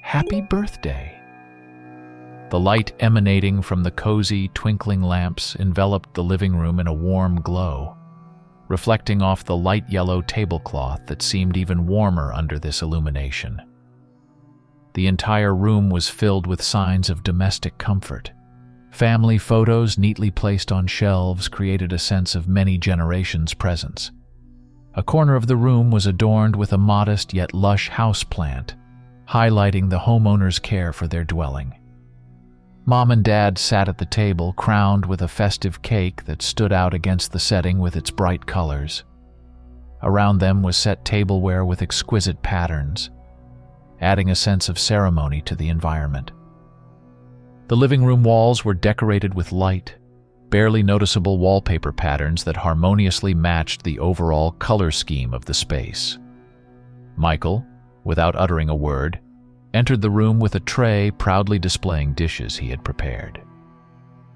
"Happy birthday." The light emanating from the cozy, twinkling lamps enveloped the living room in a warm glow, reflecting off the light yellow tablecloth that seemed even warmer under this illumination. The entire room was filled with signs of domestic comfort. Family photos neatly placed on shelves created a sense of many generations' presence. A corner of the room was adorned with a modest yet lush houseplant, highlighting the homeowner's care for their dwelling. Mom and Dad sat at the table, crowned with a festive cake that stood out against the setting with its bright colors. Around them was set tableware with exquisite patterns, adding a sense of ceremony to the environment. The living room walls were decorated with light, barely noticeable wallpaper patterns that harmoniously matched the overall color scheme of the space. Michael, without uttering a word, entered the room with a tray proudly displaying dishes he had prepared.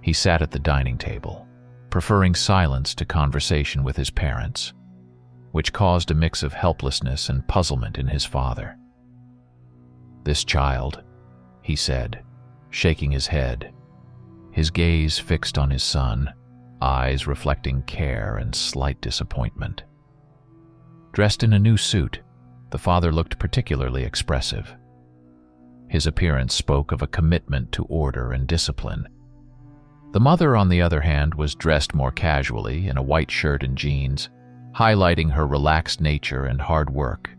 He sat at the dining table, preferring silence to conversation with his parents, which caused a mix of helplessness and puzzlement in his father. "This child," he said, shaking his head, his gaze fixed on his son, eyes reflecting care and slight disappointment. Dressed in a new suit, the father looked particularly expressive. His appearance spoke of a commitment to order and discipline. The mother, on the other hand, was dressed more casually in a white shirt and jeans, highlighting her relaxed nature and hard work.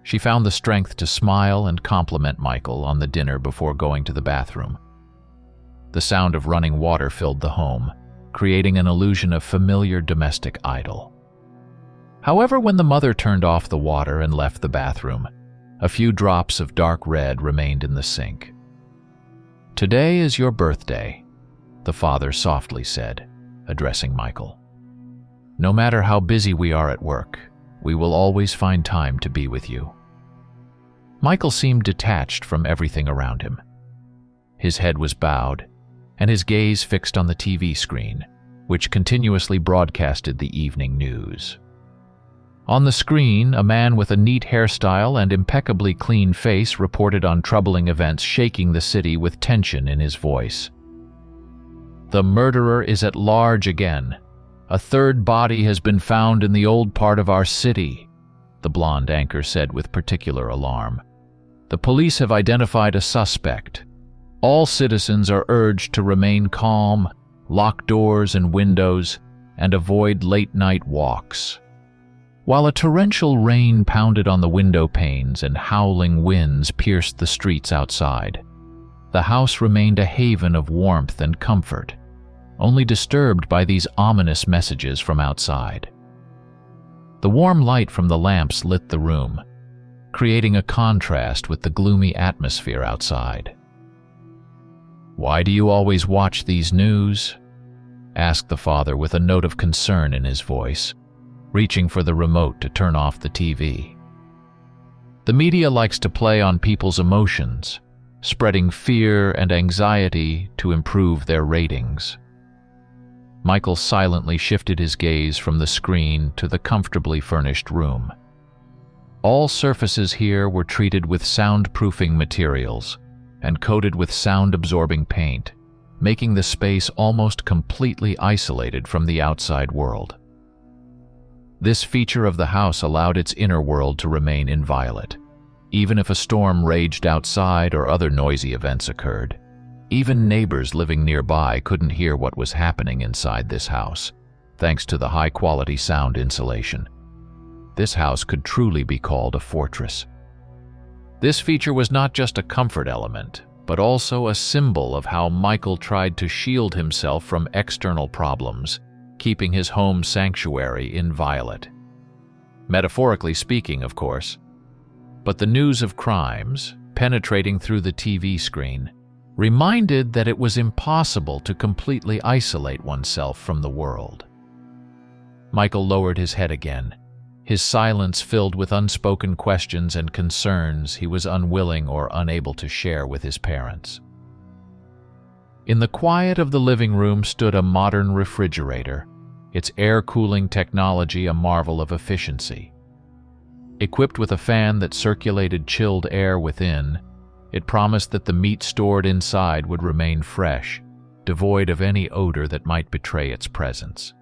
She found the strength to smile and compliment Michael on the dinner before going to the bathroom. The sound of running water filled the home, creating an illusion of familiar domestic idyll. However, when the mother turned off the water and left the bathroom, a few drops of dark red remained in the sink. "Today is your birthday," the father softly said, addressing Michael. "No matter how busy we are at work, we will always find time to be with you." Michael seemed detached from everything around him. His head was bowed, and his gaze fixed on the TV screen, which continuously broadcasted the evening news. On the screen, a man with a neat hairstyle and impeccably clean face reported on troubling events shaking the city with tension in his voice. "The murderer is at large again. A third body has been found in the old part of our city," the blonde anchor said with particular alarm. "The police have identified a suspect. All citizens are urged to remain calm, lock doors and windows, and avoid late-night walks." While a torrential rain pounded on the window panes and howling winds pierced the streets outside, the house remained a haven of warmth and comfort, only disturbed by these ominous messages from outside. The warm light from the lamps lit the room, creating a contrast with the gloomy atmosphere outside. "Why do you always watch these news?" asked the father with a note of concern in his voice, reaching for the remote to turn off the TV. "The media likes to play on people's emotions, spreading fear and anxiety to improve their ratings." Michael silently shifted his gaze from the screen to the comfortably furnished room. All surfaces here were treated with soundproofing materials and coated with sound-absorbing paint, making the space almost completely isolated from the outside world. This feature of the house allowed its inner world to remain inviolate, even if a storm raged outside or other noisy events occurred. Even neighbors living nearby couldn't hear what was happening inside this house, thanks to the high-quality sound insulation. This house could truly be called a fortress. This feature was not just a comfort element, but also a symbol of how Michael tried to shield himself from external problems, keeping his home sanctuary inviolate. Metaphorically speaking, of course. But the news of crimes, penetrating through the TV screen, reminded that it was impossible to completely isolate oneself from the world. Michael lowered his head again, his silence filled with unspoken questions and concerns he was unwilling or unable to share with his parents. In the quiet of the living room stood a modern refrigerator, its air-cooling technology a marvel of efficiency. Equipped with a fan that circulated chilled air within, It promised that the meat stored inside would remain fresh, devoid of any odor that might betray its presence.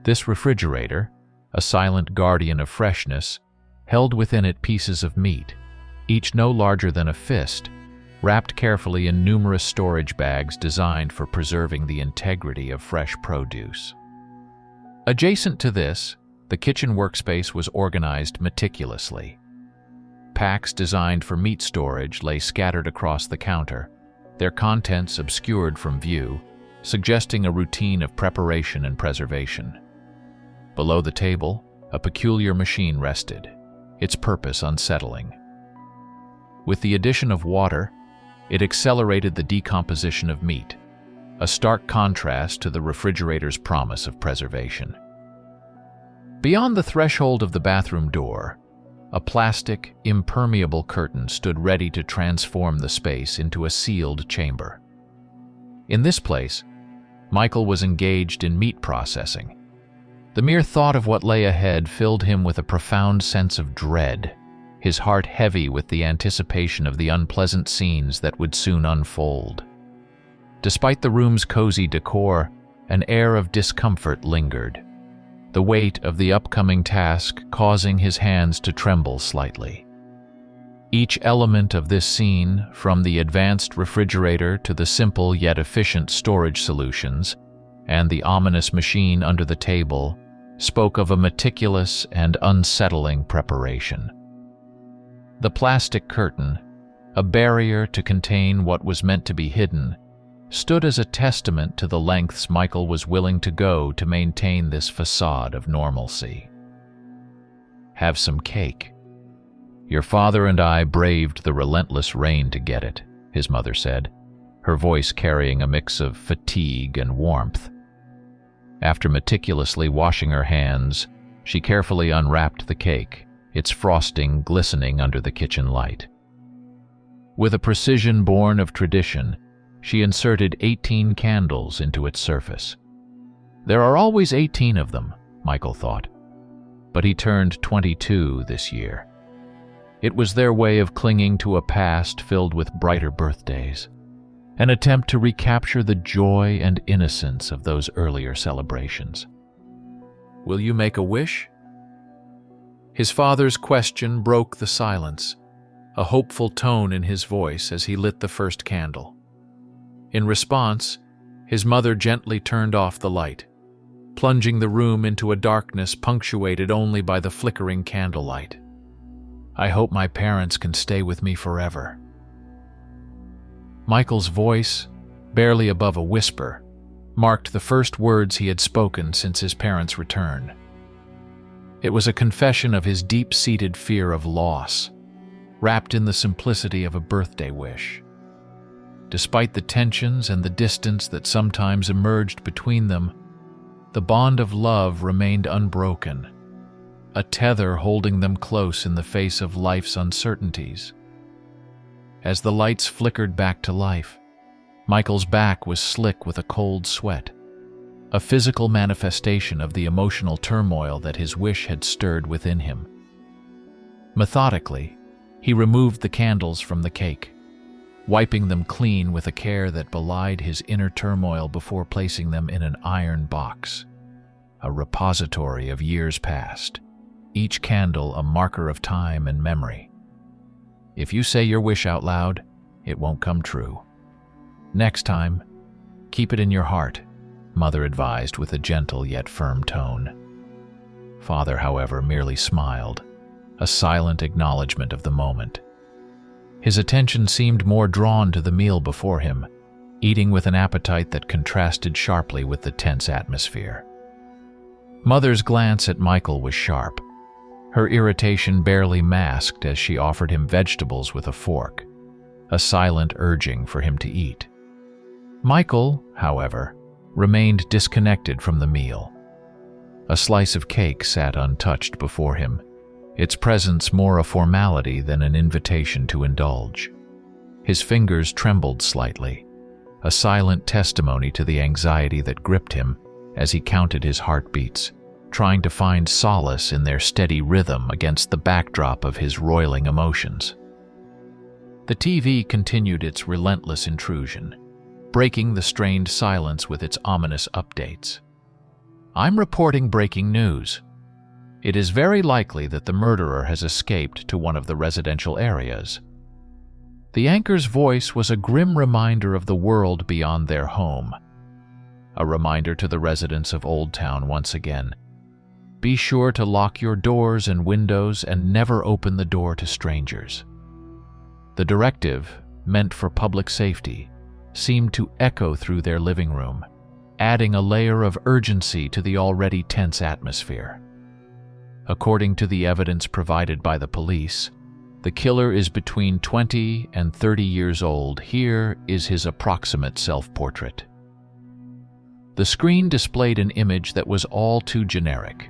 This refrigerator, a silent guardian of freshness, held within it pieces of meat, each no larger than a fist, wrapped carefully in numerous storage bags designed for preserving the integrity of fresh produce. Adjacent to this, the kitchen workspace was organized meticulously. Packs designed for meat storage lay scattered across the counter, their contents obscured from view, suggesting a routine of preparation and preservation. Below the table, a peculiar machine rested, its purpose unsettling. With the addition of water, it accelerated the decomposition of meat, a stark contrast to the refrigerator's promise of preservation. Beyond the threshold of the bathroom door, a plastic, impermeable curtain stood ready to transform the space into a sealed chamber. In this place, Michael was engaged in meat processing. The mere thought of what lay ahead filled him with a profound sense of dread, his heart heavy with the anticipation of the unpleasant scenes that would soon unfold. Despite the room's cozy decor, an air of discomfort lingered, the weight of the upcoming task causing his hands to tremble slightly. Each element of this scene, from the advanced refrigerator to the simple yet efficient storage solutions, and the ominous machine under the table, spoke of a meticulous and unsettling preparation. The plastic curtain, a barrier to contain what was meant to be hidden, stood as a testament to the lengths Michael was willing to go to maintain this facade of normalcy. "Have some cake. Your father and I braved the relentless rain to get it," his mother said, her voice carrying a mix of fatigue and warmth. After meticulously washing her hands, she carefully unwrapped the cake, its frosting glistening under the kitchen light. With a precision born of tradition, she inserted 18 candles into its surface. There are always 18 of them, Michael thought, but he turned 22 this year. It was their way of clinging to a past filled with brighter birthdays, an attempt to recapture the joy and innocence of those earlier celebrations. "Will you make a wish?" His father's question broke the silence, a hopeful tone in his voice as he lit the first candle. In response, his mother gently turned off the light, plunging the room into a darkness punctuated only by the flickering candlelight. "I hope my parents can stay with me forever." Michael's voice, barely above a whisper, marked the first words he had spoken since his parents' return. It was a confession of his deep-seated fear of loss, wrapped in the simplicity of a birthday wish. Despite the tensions and the distance that sometimes emerged between them, the bond of love remained unbroken, a tether holding them close in the face of life's uncertainties. As the lights flickered back to life, Michael's back was slick with a cold sweat, a physical manifestation of the emotional turmoil that his wish had stirred within him. Methodically, he removed the candles from the cake, wiping them clean with a care that belied his inner turmoil before placing them in an iron box, a repository of years past, each candle a marker of time and memory. If you say your wish out loud, it won't come true. Next time, keep it in your heart, Mother advised with a gentle yet firm tone. Father, however, merely smiled, a silent acknowledgement of the moment. His attention seemed more drawn to the meal before him, eating with an appetite that contrasted sharply with the tense atmosphere. Mother's glance at Michael was sharp, her irritation barely masked as she offered him vegetables with a fork, a silent urging for him to eat. Michael, however, remained disconnected from the meal. A slice of cake sat untouched before him, its presence more a formality than an invitation to indulge. His fingers trembled slightly, a silent testimony to the anxiety that gripped him as he counted his heartbeats, trying to find solace in their steady rhythm against the backdrop of his roiling emotions. The TV continued its relentless intrusion, breaking the strained silence with its ominous updates. "I'm reporting breaking news. It is very likely that the murderer has escaped to one of the residential areas." The anchor's voice was a grim reminder of the world beyond their home. A reminder to the residents of Old Town once again. Be sure to lock your doors and windows and never open the door to strangers. The directive, meant for public safety, seemed to echo through their living room, adding a layer of urgency to the already tense atmosphere. According to the evidence provided by the police, the killer is between 20 and 30 years old. Here is his approximate self-portrait. The screen displayed an image that was all too generic,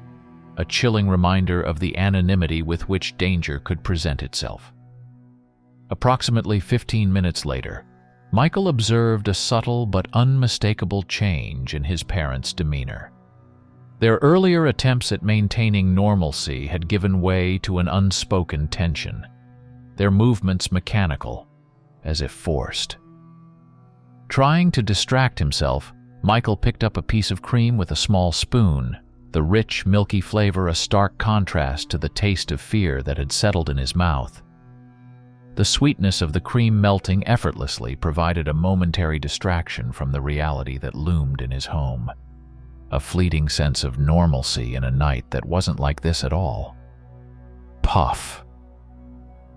a chilling reminder of the anonymity with which danger could present itself. Approximately 15 minutes later, Michael observed a subtle but unmistakable change in his parents' demeanor. Their earlier attempts at maintaining normalcy had given way to an unspoken tension, their movements mechanical, as if forced. Trying to distract himself, Michael picked up a piece of cream with a small spoon, the rich, milky flavor a stark contrast to the taste of fear that had settled in his mouth. The sweetness of the cream melting effortlessly provided a momentary distraction from the reality that loomed in his home. A fleeting sense of normalcy in a night that wasn't like this at all. Puff.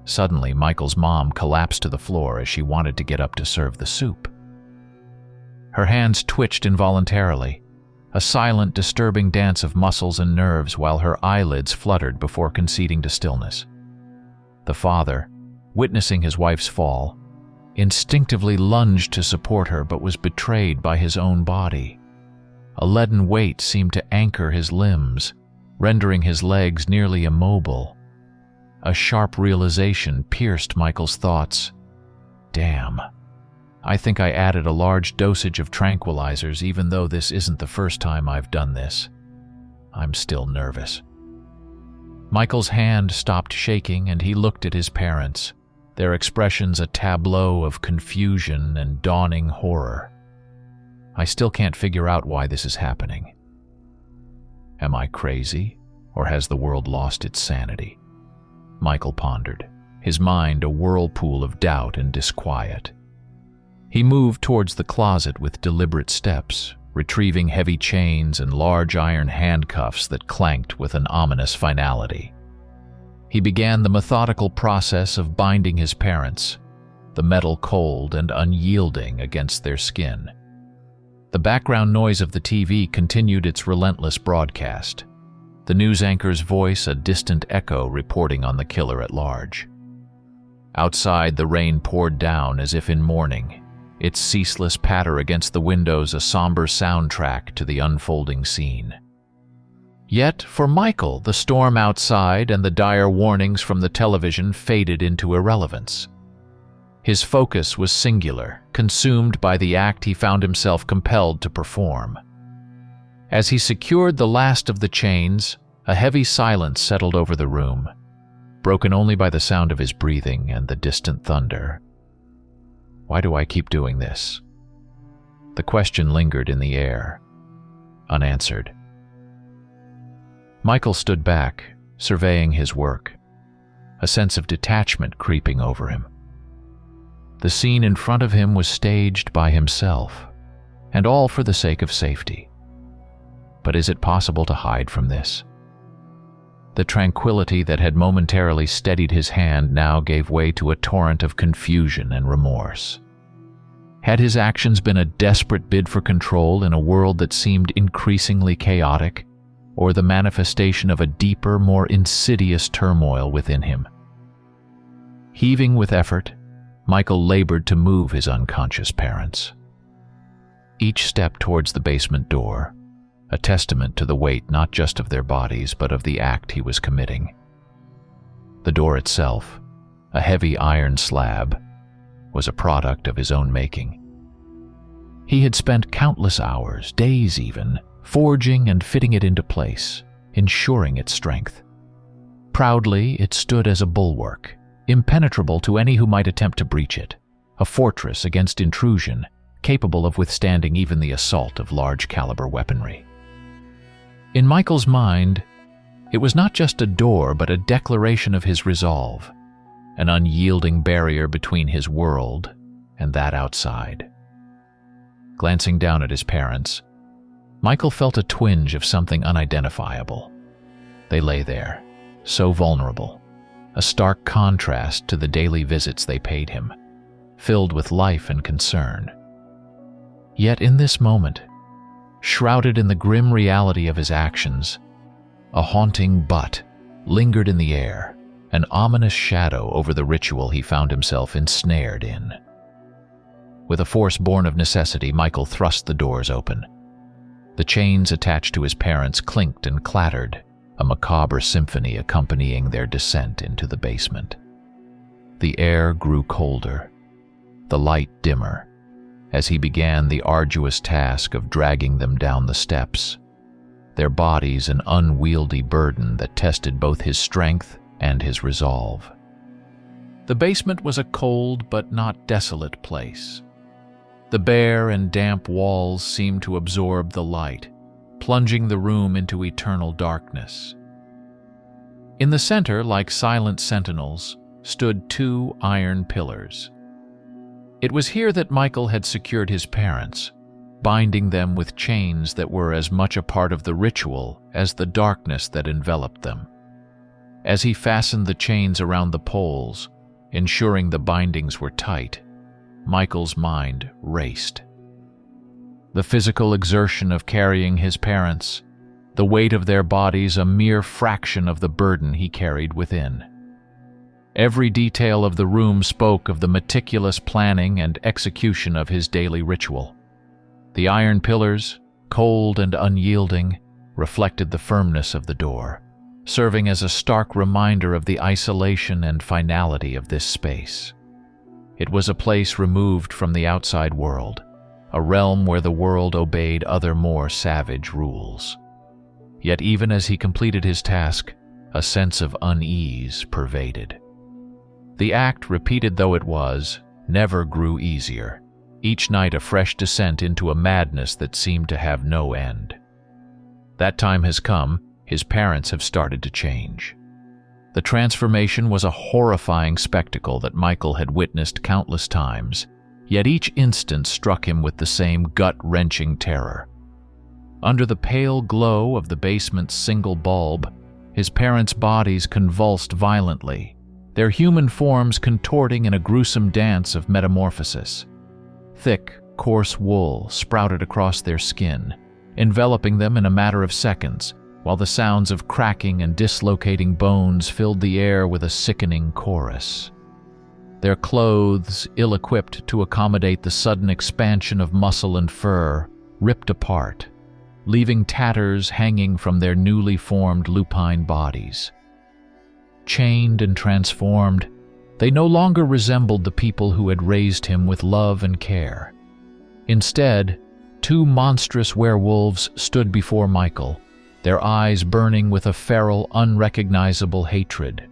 Suddenly, Michael's mom collapsed to the floor as she wanted to get up to serve the soup. Her hands twitched involuntarily, a silent, disturbing dance of muscles and nerves while her eyelids fluttered before conceding to stillness. The father, witnessing his wife's fall, instinctively lunged to support her but was betrayed by his own body. A leaden weight seemed to anchor his limbs, rendering his legs nearly immobile. A sharp realization pierced Michael's thoughts. Damn. I think I added a large dosage of tranquilizers even though this isn't the first time I've done this. I'm still nervous. Michael's hand stopped shaking and he looked at his parents, their expressions a tableau of confusion and dawning horror. I still can't figure out why this is happening. Am I crazy, or has the world lost its sanity? Michael pondered, his mind a whirlpool of doubt and disquiet. He moved towards the closet with deliberate steps, retrieving heavy chains and large iron handcuffs that clanked with an ominous finality. He began the methodical process of binding his parents, the metal cold and unyielding against their skin. The background noise of the TV continued its relentless broadcast, the news anchor's voice a distant echo reporting on the killer at large. Outside, the rain poured down as if in mourning, its ceaseless patter against the windows a somber soundtrack to the unfolding scene. Yet, for Michael, the storm outside and the dire warnings from the television faded into irrelevance. His focus was singular, consumed by the act he found himself compelled to perform. As he secured the last of the chains, a heavy silence settled over the room, broken only by the sound of his breathing and the distant thunder. Why do I keep doing this? The question lingered in the air, unanswered. Michael stood back, surveying his work, a sense of detachment creeping over him. The scene in front of him was staged by himself, and all for the sake of safety. But is it possible to hide from this? The tranquility that had momentarily steadied his hand now gave way to a torrent of confusion and remorse. Had his actions been a desperate bid for control in a world that seemed increasingly chaotic, or the manifestation of a deeper, more insidious turmoil within him? Heaving with effort, Michael labored to move his unconscious parents. Each step towards the basement door, a testament to the weight not just of their bodies but of the act he was committing. The door itself, a heavy iron slab, was a product of his own making. He had spent countless hours, days even, forging and fitting it into place, ensuring its strength. Proudly, it stood as a bulwark, impenetrable to any who might attempt to breach it, a fortress against intrusion, capable of withstanding even the assault of large-caliber weaponry. In Michael's mind, it was not just a door but a declaration of his resolve, an unyielding barrier between his world and that outside. Glancing down at his parents, Michael felt a twinge of something unidentifiable. They lay there, so vulnerable, a stark contrast to the daily visits they paid him, filled with life and concern. Yet in this moment, shrouded in the grim reality of his actions, a haunting but lingered in the air, an ominous shadow over the ritual he found himself ensnared in. With a force born of necessity, Michael thrust the doors open. The chains attached to his parents clinked and clattered, a macabre symphony accompanying their descent into the basement. The air grew colder, the light dimmer, as he began the arduous task of dragging them down the steps, their bodies an unwieldy burden that tested both his strength and his resolve. The basement was a cold but not desolate place. The bare and damp walls seemed to absorb the light, plunging the room into eternal darkness. In the center, like silent sentinels, stood two iron pillars. It was here that Michael had secured his parents, binding them with chains that were as much a part of the ritual as the darkness that enveloped them. As he fastened the chains around the poles, ensuring the bindings were tight, Michael's mind raced. The physical exertion of carrying his parents, the weight of their bodies a mere fraction of the burden he carried within. Every detail of the room spoke of the meticulous planning and execution of his daily ritual. The iron pillars, cold and unyielding, reflected the firmness of the door, serving as a stark reminder of the isolation and finality of this space. It was a place removed from the outside world, a realm where the world obeyed other more savage rules. Yet even as he completed his task, a sense of unease pervaded. The act, repeated though it was, never grew easier, each night a fresh descent into a madness that seemed to have no end. That time has come, his parents have started to change. The transformation was a horrifying spectacle that Michael had witnessed countless times, yet each instant struck him with the same gut-wrenching terror. Under the pale glow of the basement's single bulb, his parents' bodies convulsed violently, their human forms contorting in a gruesome dance of metamorphosis. Thick, coarse wool sprouted across their skin, enveloping them in a matter of seconds, while the sounds of cracking and dislocating bones filled the air with a sickening chorus. Their clothes, ill-equipped to accommodate the sudden expansion of muscle and fur, ripped apart, leaving tatters hanging from their newly formed lupine bodies. Chained and transformed, they no longer resembled the people who had raised him with love and care. Instead, two monstrous werewolves stood before Michael, their eyes burning with a feral, unrecognizable hatred.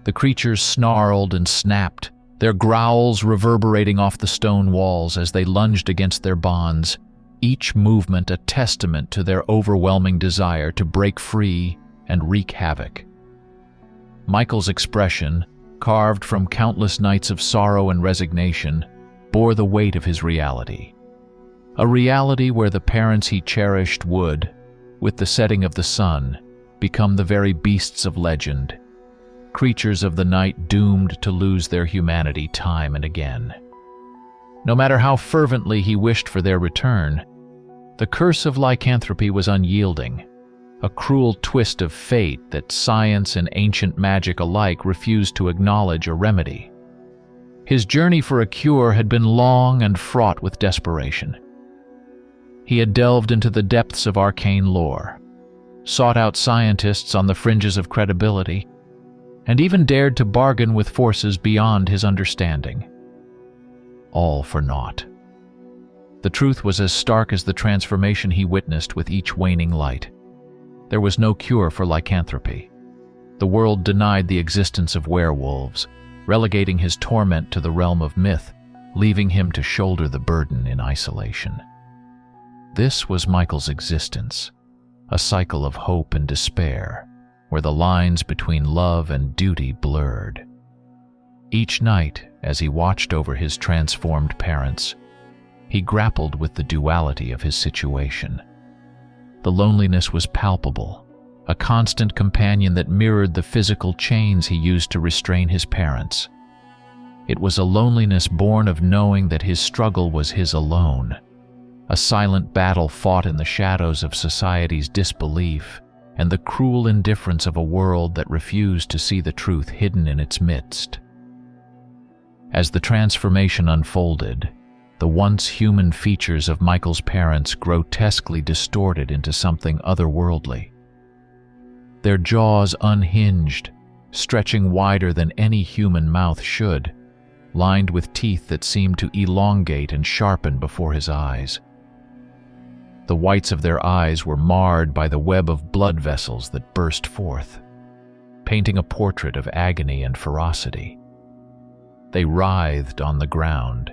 The creatures snarled and snapped, their growls reverberating off the stone walls as they lunged against their bonds, each movement a testament to their overwhelming desire to break free and wreak havoc. Michael's expression, carved from countless nights of sorrow and resignation, bore the weight of his reality. A reality where the parents he cherished would, with the setting of the sun, become the very beasts of legend, creatures of the night doomed to lose their humanity time and again. No matter how fervently he wished for their return, the curse of lycanthropy was unyielding, a cruel twist of fate that science and ancient magic alike refused to acknowledge or remedy. His journey for a cure had been long and fraught with desperation. He had delved into the depths of arcane lore, sought out scientists on the fringes of credibility, and even dared to bargain with forces beyond his understanding. All for naught. The truth was as stark as the transformation he witnessed with each waning light. There was no cure for lycanthropy. The world denied the existence of werewolves, relegating his torment to the realm of myth, leaving him to shoulder the burden in isolation. This was Michael's existence, a cycle of hope and despair, where the lines between love and duty blurred. Each night, as he watched over his transformed parents, he grappled with the duality of his situation. The loneliness was palpable, a constant companion that mirrored the physical chains he used to restrain his parents. It was a loneliness born of knowing that his struggle was his alone, a silent battle fought in the shadows of society's disbelief and the cruel indifference of a world that refused to see the truth hidden in its midst. As the transformation unfolded, the once human features of Michael's parents grotesquely distorted into something otherworldly. Their jaws unhinged, stretching wider than any human mouth should, lined with teeth that seemed to elongate and sharpen before his eyes. The whites of their eyes were marred by the web of blood vessels that burst forth, painting a portrait of agony and ferocity. They writhed on the ground,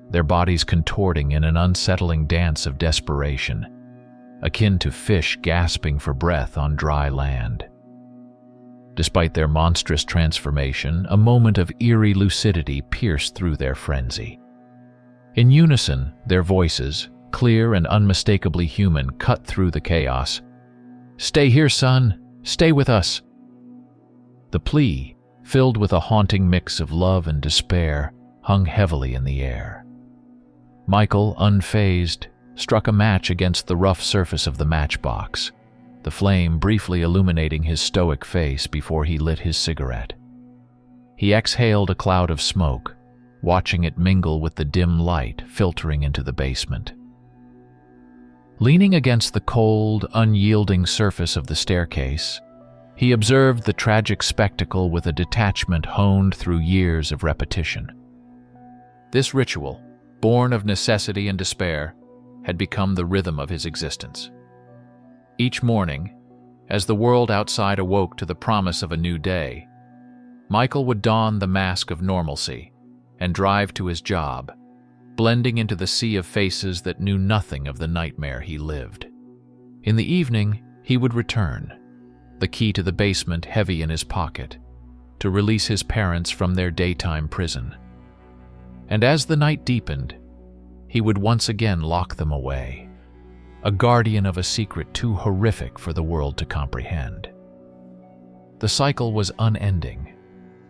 their bodies contorting in an unsettling dance of desperation, akin to fish gasping for breath on dry land. Despite their monstrous transformation, a moment of eerie lucidity pierced through their frenzy. In unison, their voices, clear and unmistakably human, cut through the chaos. "Stay here, son. Stay with us." The plea, filled with a haunting mix of love and despair, hung heavily in the air. Michael, unfazed, struck a match against the rough surface of the matchbox, the flame briefly illuminating his stoic face before he lit his cigarette. He exhaled a cloud of smoke, watching it mingle with the dim light filtering into the basement. Leaning against the cold, unyielding surface of the staircase, he observed the tragic spectacle with a detachment honed through years of repetition. This ritual, born of necessity and despair, had become the rhythm of his existence. Each morning, as the world outside awoke to the promise of a new day, Michael would don the mask of normalcy and drive to his job, blending into the sea of faces that knew nothing of the nightmare he lived. In the evening, he would return, the key to the basement heavy in his pocket, to release his parents from their daytime prison. And as the night deepened, he would once again lock them away, a guardian of a secret too horrific for the world to comprehend. The cycle was unending,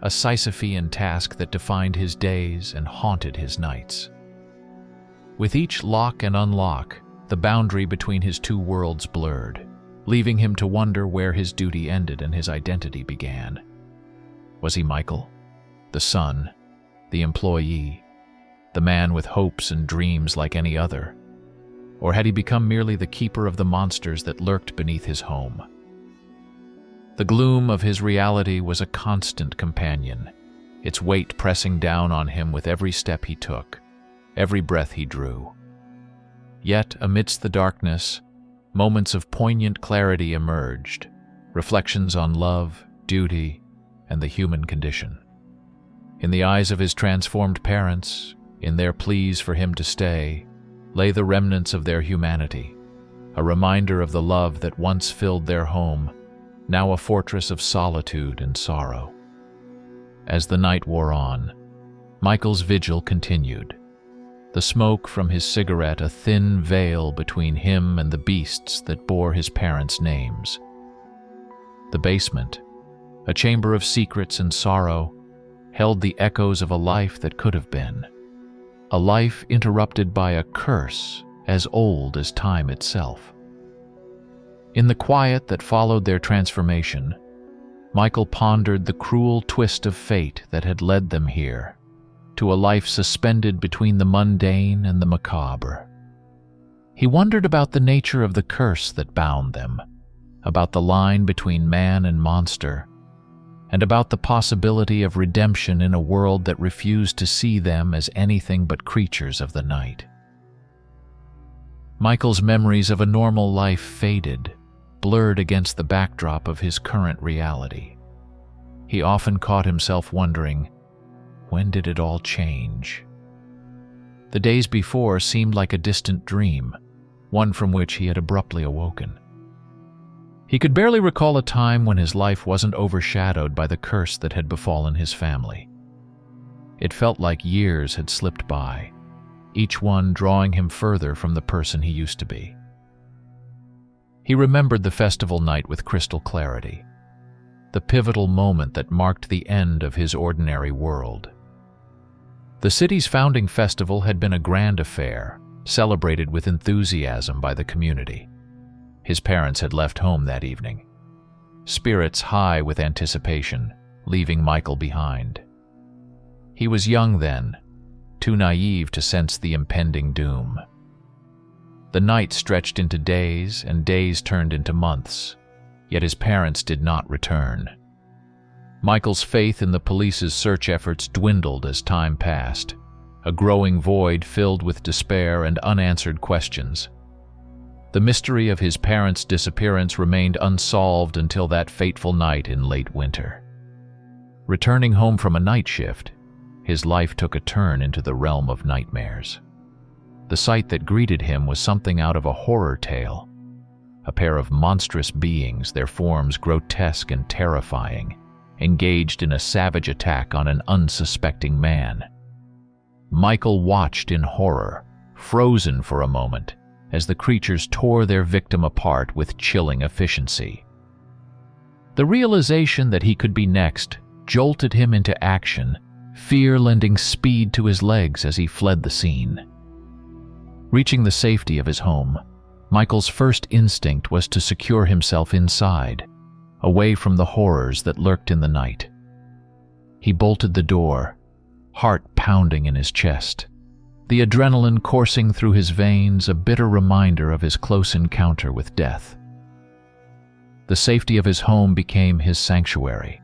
a Sisyphean task that defined his days and haunted his nights. With each lock and unlock, the boundary between his two worlds blurred, leaving him to wonder where his duty ended and his identity began. Was he Michael, the son, the employee, the man with hopes and dreams like any other? Or had he become merely the keeper of the monsters that lurked beneath his home? The gloom of his reality was a constant companion, its weight pressing down on him with every step he took, every breath he drew. Yet, amidst the darkness, moments of poignant clarity emerged, reflections on love, duty, and the human condition. In the eyes of his transformed parents, in their pleas for him to stay, lay the remnants of their humanity, a reminder of the love that once filled their home, now a fortress of solitude and sorrow. As the night wore on, Michael's vigil continued, the smoke from his cigarette a thin veil between him and the beasts that bore his parents' names. The basement, a chamber of secrets and sorrow, held the echoes of a life that could have been, a life interrupted by a curse as old as time itself. In the quiet that followed their transformation, Michael pondered the cruel twist of fate that had led them here, to a life suspended between the mundane and the macabre. He wondered about the nature of the curse that bound them, about the line between man and monster, and about the possibility of redemption in a world that refused to see them as anything but creatures of the night. Michael's memories of a normal life faded, blurred against the backdrop of his current reality. He often caught himself wondering, when did it all change? The days before seemed like a distant dream, one from which he had abruptly awoken. He could barely recall a time when his life wasn't overshadowed by the curse that had befallen his family. It felt like years had slipped by, each one drawing him further from the person he used to be. He remembered the festival night with crystal clarity, the pivotal moment that marked the end of his ordinary world. The city's founding festival had been a grand affair, celebrated with enthusiasm by the community. His parents had left home that evening, spirits high with anticipation, leaving Michael behind. He was young then, too naive to sense the impending doom. The night stretched into days, and days turned into months, yet his parents did not return. Michael's faith in the police's search efforts dwindled as time passed, a growing void filled with despair and unanswered questions. The mystery of his parents' disappearance remained unsolved until that fateful night in late winter. Returning home from a night shift, his life took a turn into the realm of nightmares. The sight that greeted him was something out of a horror tale, a pair of monstrous beings, their forms grotesque and terrifying, engaged in a savage attack on an unsuspecting man. Michael watched in horror, frozen for a moment, as the creatures tore their victim apart with chilling efficiency. The realization that he could be next jolted him into action, fear lending speed to his legs as he fled the scene. Reaching the safety of his home, Michael's first instinct was to secure himself inside, away from the horrors that lurked in the night. He bolted the door, heart pounding in his chest, the adrenaline coursing through his veins, a bitter reminder of his close encounter with death. The safety of his home became his sanctuary,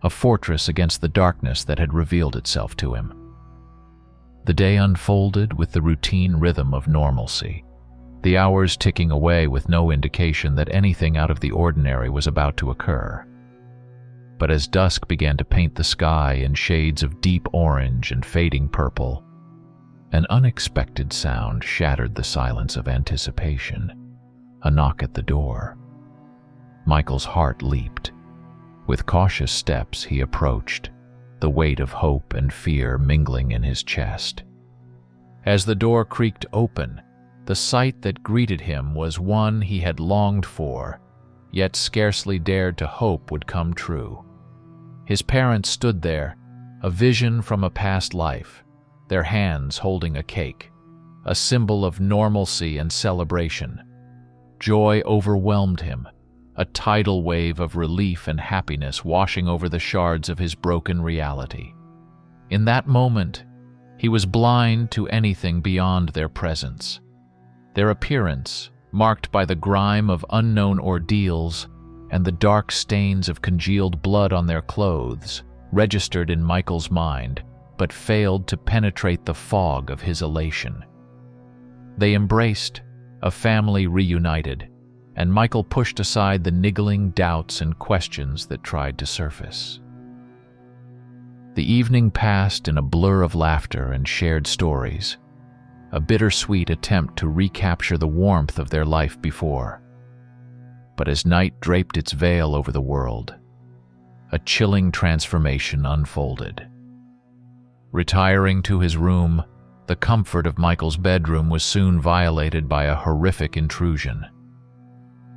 a fortress against the darkness that had revealed itself to him. The day unfolded with the routine rhythm of normalcy, the hours ticking away with no indication that anything out of the ordinary was about to occur. But as dusk began to paint the sky in shades of deep orange and fading purple, an unexpected sound shattered the silence of anticipation, a knock at the door. Michael's heart leaped. With cautious steps he approached, the weight of hope and fear mingling in his chest. As the door creaked open, the sight that greeted him was one he had longed for, yet scarcely dared to hope would come true. His parents stood there, a vision from a past life, their hands holding a cake, a symbol of normalcy and celebration. Joy overwhelmed him, a tidal wave of relief and happiness washing over the shards of his broken reality. In that moment, he was blind to anything beyond their presence. Their appearance, marked by the grime of unknown ordeals and the dark stains of congealed blood on their clothes, registered in Michael's mind, but failed to penetrate the fog of his elation. They embraced, a family reunited, and Michael pushed aside the niggling doubts and questions that tried to surface. The evening passed in a blur of laughter and shared stories, a bittersweet attempt to recapture the warmth of their life before. But as night draped its veil over the world, a chilling transformation unfolded. Retiring to his room, the comfort of Michael's bedroom was soon violated by a horrific intrusion.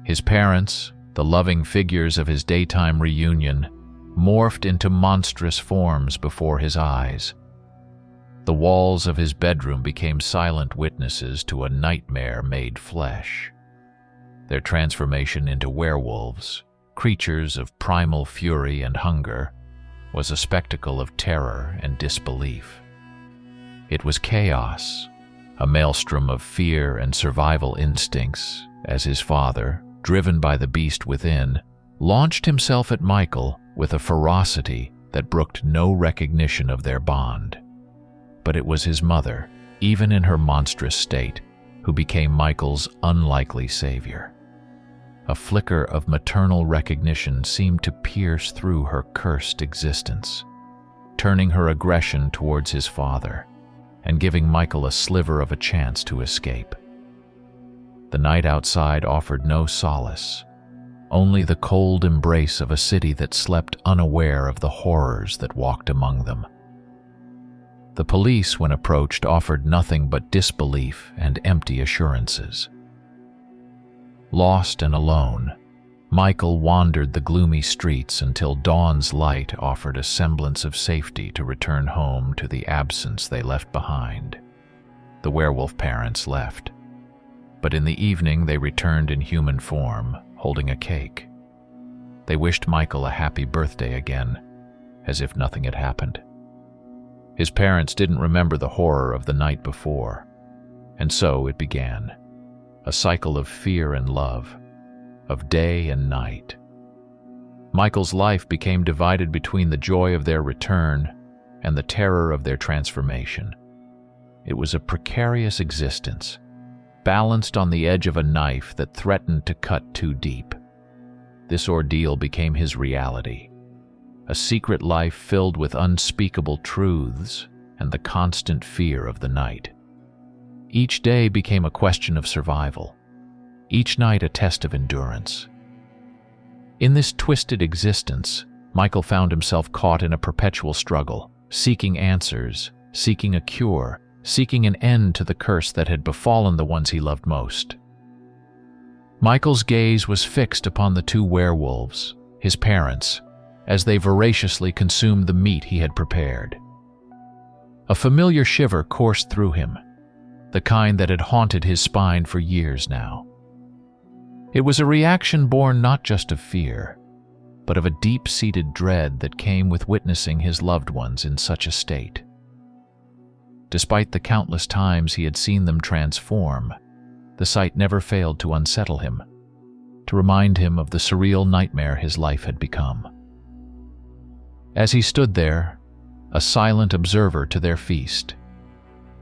His parents, the loving figures of his daytime reunion, morphed into monstrous forms before his eyes. The walls of his bedroom became silent witnesses to a nightmare made flesh. Their transformation into werewolves, creatures of primal fury and hunger, was a spectacle of terror and disbelief. It was chaos, a maelstrom of fear and survival instincts, as his father, driven by the beast within, launched himself at Michael with a ferocity that brooked no recognition of their bond. But it was his mother, even in her monstrous state, who became Michael's unlikely savior. A flicker of maternal recognition seemed to pierce through her cursed existence. turning her aggression towards his father and giving Michael a sliver of a chance to escape. The night outside offered no solace, only the cold embrace of a city that slept unaware of the horrors that walked among them. The police, when approached, offered nothing but disbelief and empty assurances. Lost and alone, Michael wandered the gloomy streets until dawn's light offered a semblance of safety to return home to the absence they left behind. The werewolf parents left, but in the evening they returned in human form, holding a cake. They wished Michael a happy birthday again, as if nothing had happened. His parents didn't remember the horror of the night before, and so it began, a cycle of fear and love, of day and night. Michael's life became divided between the joy of their return and the terror of their transformation. It was a precarious existence, balanced on the edge of a knife that threatened to cut too deep. This ordeal became his reality, a secret life filled with unspeakable truths and the constant fear of the night. Each day became a question of survival, each night a test of endurance. In this twisted existence, Michael found himself caught in a perpetual struggle, seeking answers, seeking a cure, seeking an end to the curse that had befallen the ones he loved most. Michael's gaze was fixed upon the two werewolves, his parents, as they voraciously consumed the meat he had prepared. A familiar shiver coursed through him, the kind that had haunted his spine for years now. It was a reaction born not just of fear, but of a deep-seated dread that came with witnessing his loved ones in such a state. Despite the countless times he had seen them transform, the sight never failed to unsettle him, to remind him of the surreal nightmare his life had become. As he stood there, a silent observer to their feast,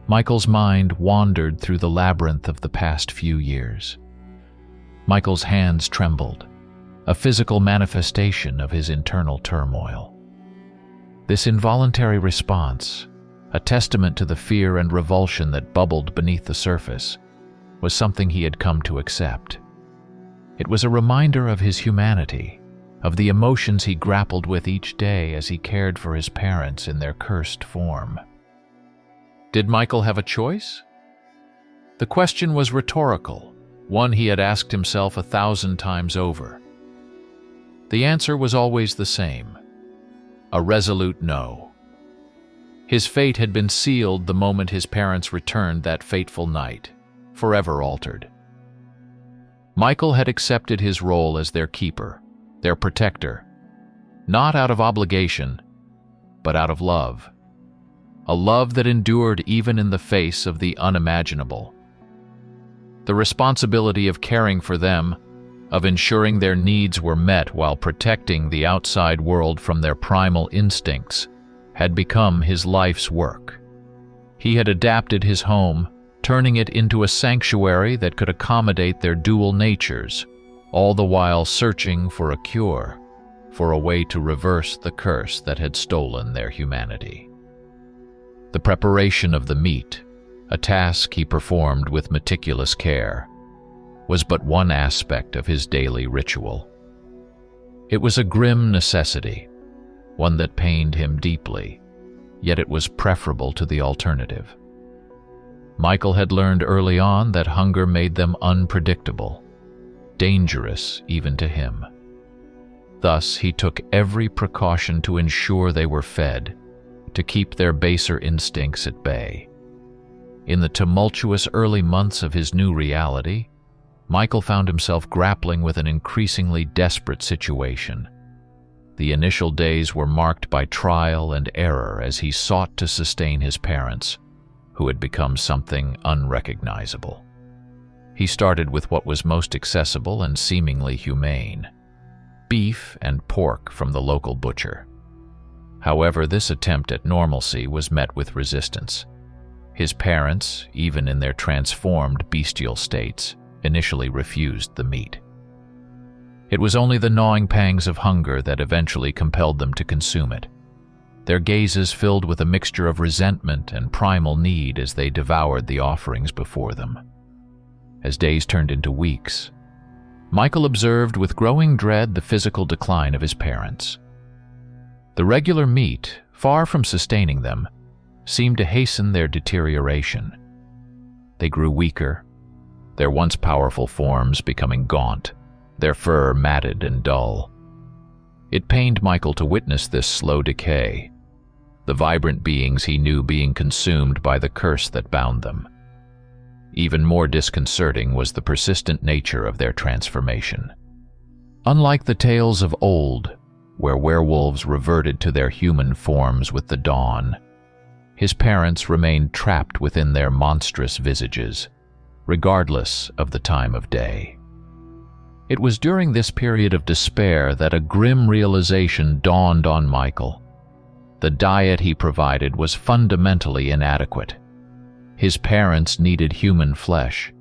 Michael's mind wandered through the labyrinth of the past few years. Michael's hands trembled, a physical manifestation of his internal turmoil. This involuntary response, a testament to the fear and revulsion that bubbled beneath the surface, was something he had come to accept. It was a reminder of his humanity, of the emotions he grappled with each day as he cared for his parents in their cursed form. Did Michael have a choice? The question was rhetorical, one he had asked himself 1,000 times over. The answer was always the same, a resolute no. His fate had been sealed the moment his parents returned that fateful night, forever altered. Michael had accepted his role as their keeper, their protector, not out of obligation, but out of love. A love that endured even in the face of the unimaginable. The responsibility of caring for them, of ensuring their needs were met while protecting the outside world from their primal instincts, had become his life's work. He had adapted his home, turning it into a sanctuary that could accommodate their dual natures, all the while searching for a cure, for a way to reverse the curse that had stolen their humanity. The preparation of the meat, a task he performed with meticulous care, was but one aspect of his daily ritual. It was a grim necessity, one that pained him deeply, yet it was preferable to the alternative. Michael had learned early on that hunger made them unpredictable, dangerous even to him. Thus, he took every precaution to ensure they were fed, to keep their baser instincts at bay. In the tumultuous early months of his new reality, Michael found himself grappling with an increasingly desperate situation. The initial days were marked by trial and error as he sought to sustain his parents, who had become something unrecognizable. He started with what was most accessible and seemingly humane: beef and pork from the local butcher. However, this attempt at normalcy was met with resistance. His parents, even in their transformed bestial states, initially refused the meat. It was only the gnawing pangs of hunger that eventually compelled them to consume it. their gazes filled with a mixture of resentment and primal need as they devoured the offerings before them. As days turned into weeks, Michael observed with growing dread the physical decline of his parents. The regular meat, far from sustaining them, seemed to hasten their deterioration. They grew weaker, their once powerful forms becoming gaunt, their fur matted and dull. It pained Michael to witness this slow decay, the vibrant beings he knew being consumed by the curse that bound them. Even more disconcerting was the persistent nature of their transformation. Unlike the tales of old, where werewolves reverted to their human forms with the dawn, his parents remained trapped within their monstrous visages, regardless of the time of day. It was during this period of despair that a grim realization dawned on Michael. The diet he provided was fundamentally inadequate. His parents needed human flesh.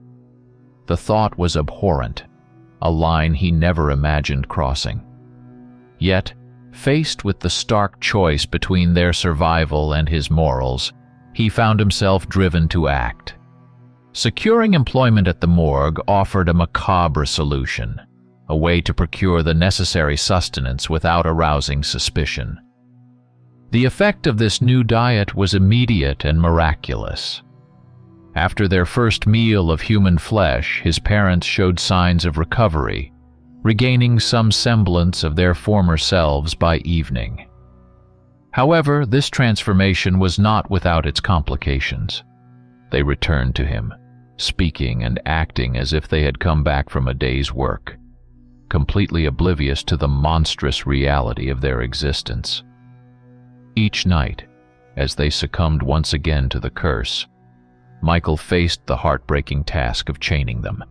The thought was abhorrent, a line he never imagined crossing. Yet, faced with the stark choice between their survival and his morals, he found himself driven to act. Securing employment at the morgue offered a macabre solution, a way to procure the necessary sustenance without arousing suspicion. The effect of this new diet was immediate and miraculous. After their first meal of human flesh, his parents showed signs of recovery, regaining some semblance of their former selves by evening. However, this transformation was not without its complications. They returned to him, speaking and acting as if they had come back from a day's work, completely oblivious to the monstrous reality of their existence. Each night, as they succumbed once again to the curse, Michael faced the heartbreaking task of chaining them,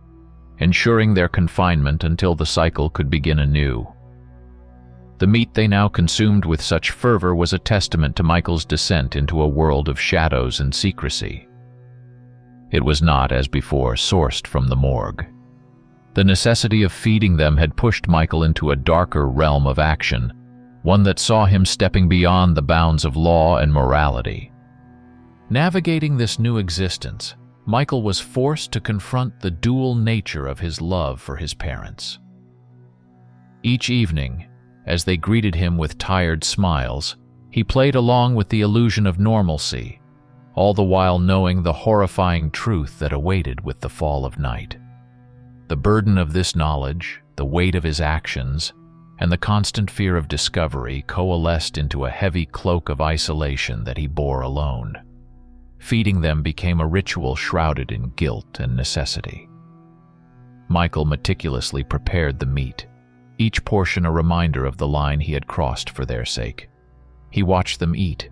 ensuring their confinement until the cycle could begin anew. The meat they now consumed with such fervor was a testament to Michael's descent into a world of shadows and secrecy. It was not, as before, sourced from the morgue. The necessity of feeding them had pushed Michael into a darker realm of action, one that saw him stepping beyond the bounds of law and morality. Navigating this new existence, Michael was forced to confront the dual nature of his love for his parents. Each evening, as they greeted him with tired smiles, he played along with the illusion of normalcy, all the while knowing the horrifying truth that awaited with the fall of night. The burden of this knowledge, the weight of his actions, and the constant fear of discovery coalesced into a heavy cloak of isolation that he bore alone. Feeding them became a ritual shrouded in guilt and necessity. Michael meticulously prepared the meat, each portion a reminder of the line he had crossed for their sake. He watched them eat,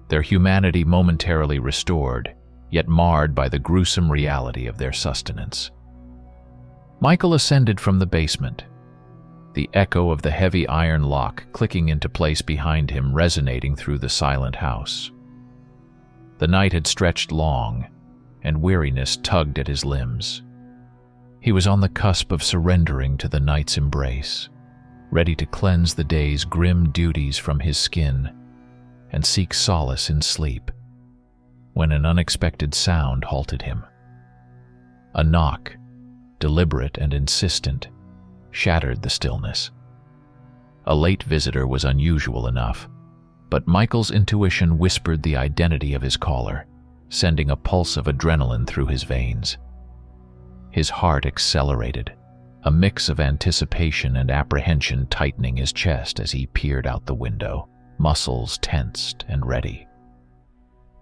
their humanity momentarily restored, yet marred by the gruesome reality of their sustenance. Michael ascended from the basement, the echo of the heavy iron lock clicking into place behind him resonating through the silent house. The night had stretched long, and weariness tugged at his limbs. He was on the cusp of surrendering to the night's embrace, ready to cleanse the day's grim duties from his skin and seek solace in sleep, when an unexpected sound halted him. A knock, deliberate and insistent, shattered the stillness. A late visitor was unusual enough, but Michael's intuition whispered the identity of his caller, sending a pulse of adrenaline through his veins. His heart accelerated, a mix of anticipation and apprehension tightening his chest as he peered out the window, muscles tensed and ready.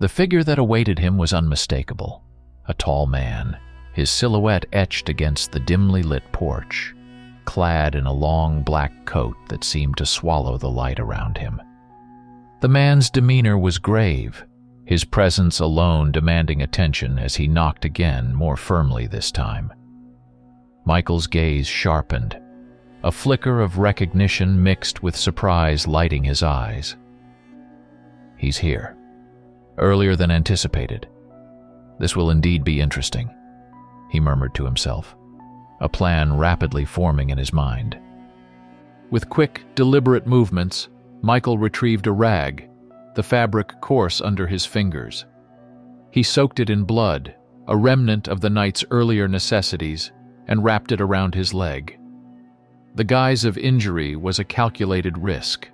The figure that awaited him was unmistakable, a tall man, his silhouette etched against the dimly lit porch, clad in a long black coat that seemed to swallow the light around him. The man's demeanor was grave, his presence alone demanding attention as he knocked again, more firmly this time. Michael's gaze sharpened, a flicker of recognition mixed with surprise lighting his eyes. He's here, earlier than anticipated. This will indeed be interesting, he murmured to himself, a plan rapidly forming in his mind. With quick, deliberate movements, Michael retrieved a rag, the fabric coarse under his fingers. He soaked it in blood, a remnant of the night's earlier necessities, and wrapped it around his leg. The guise of injury was a calculated risk,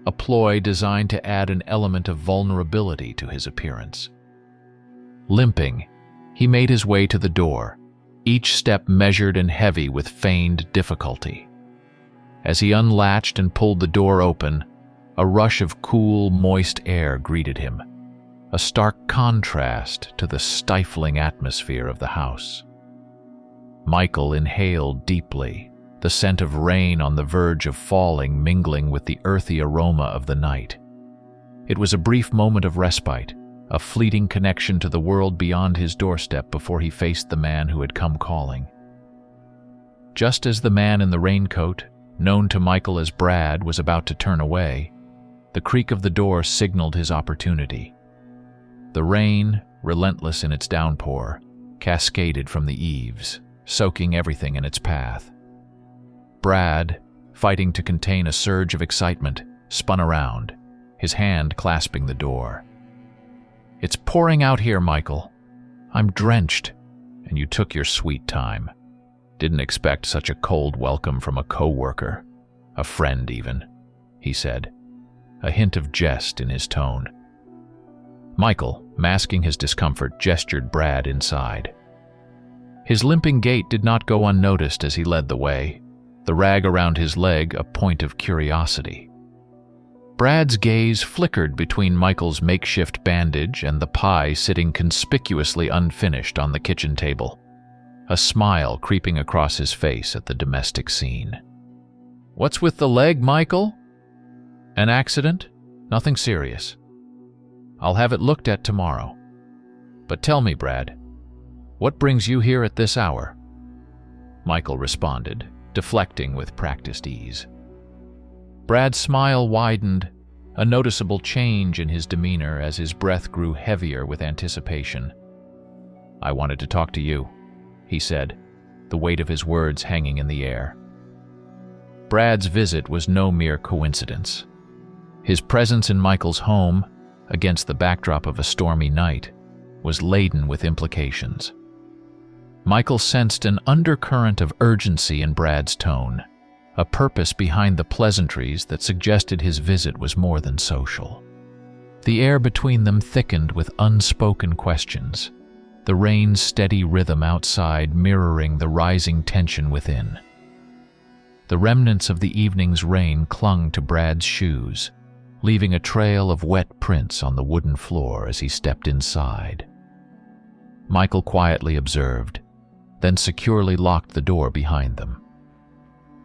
a ploy designed to add an element of vulnerability to his appearance. Limping, he made his way to the door, each step measured and heavy with feigned difficulty. As he unlatched and pulled the door open, a rush of cool, moist air greeted him, a stark contrast to the stifling atmosphere of the house. Michael inhaled deeply, the scent of rain on the verge of falling mingling with the earthy aroma of the night. It was a brief moment of respite, a fleeting connection to the world beyond his doorstep before he faced the man who had come calling. Just as the man in the raincoat, known to Michael as Brad, was about to turn away, the creak of the door signaled his opportunity. The rain, relentless in its downpour, cascaded from the eaves, soaking everything in its path. Brad, fighting to contain a surge of excitement, spun around, his hand clasping the door. "It's pouring out here, Michael. I'm drenched, and you took your sweet time. Didn't expect such a cold welcome from a co-worker, a friend even," he said, a hint of jest in his tone. Michael, masking his discomfort, gestured Brad inside. His limping gait did not go unnoticed as he led the way, the rag around his leg a point of curiosity. Brad's gaze flickered between Michael's makeshift bandage and the pie sitting conspicuously unfinished on the kitchen table, a smile creeping across his face at the domestic scene. "What's with the leg, Michael?" "An accident? Nothing serious. I'll have it looked at tomorrow. But tell me, Brad, what brings you here at this hour?" Michael responded, deflecting with practiced ease. Brad's smile widened, a noticeable change in his demeanor as his breath grew heavier with anticipation. "I wanted to talk to you," he said, the weight of his words hanging in the air. Brad's visit was no mere coincidence. His presence in Michael's home, against the backdrop of a stormy night, was laden with implications. Michael sensed an undercurrent of urgency in Brad's tone, a purpose behind the pleasantries that suggested his visit was more than social. The air between them thickened with unspoken questions, the rain's steady rhythm outside mirroring the rising tension within. The remnants of the evening's rain clung to Brad's shoes, leaving a trail of wet prints on the wooden floor as he stepped inside. Michael quietly observed, then securely locked the door behind them.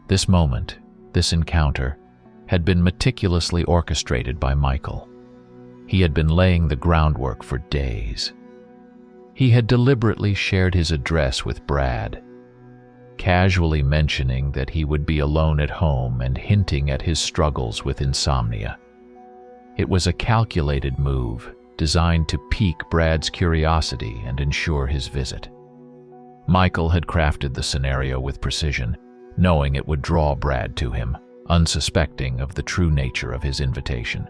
This moment, this encounter, had been meticulously orchestrated by Michael. He had been laying the groundwork for days. He had deliberately shared his address with Brad, casually mentioning that he would be alone at home and hinting at his struggles with insomnia. It was a calculated move, designed to pique Brad's curiosity and ensure his visit. Michael had crafted the scenario with precision, knowing it would draw Brad to him, unsuspecting of the true nature of his invitation.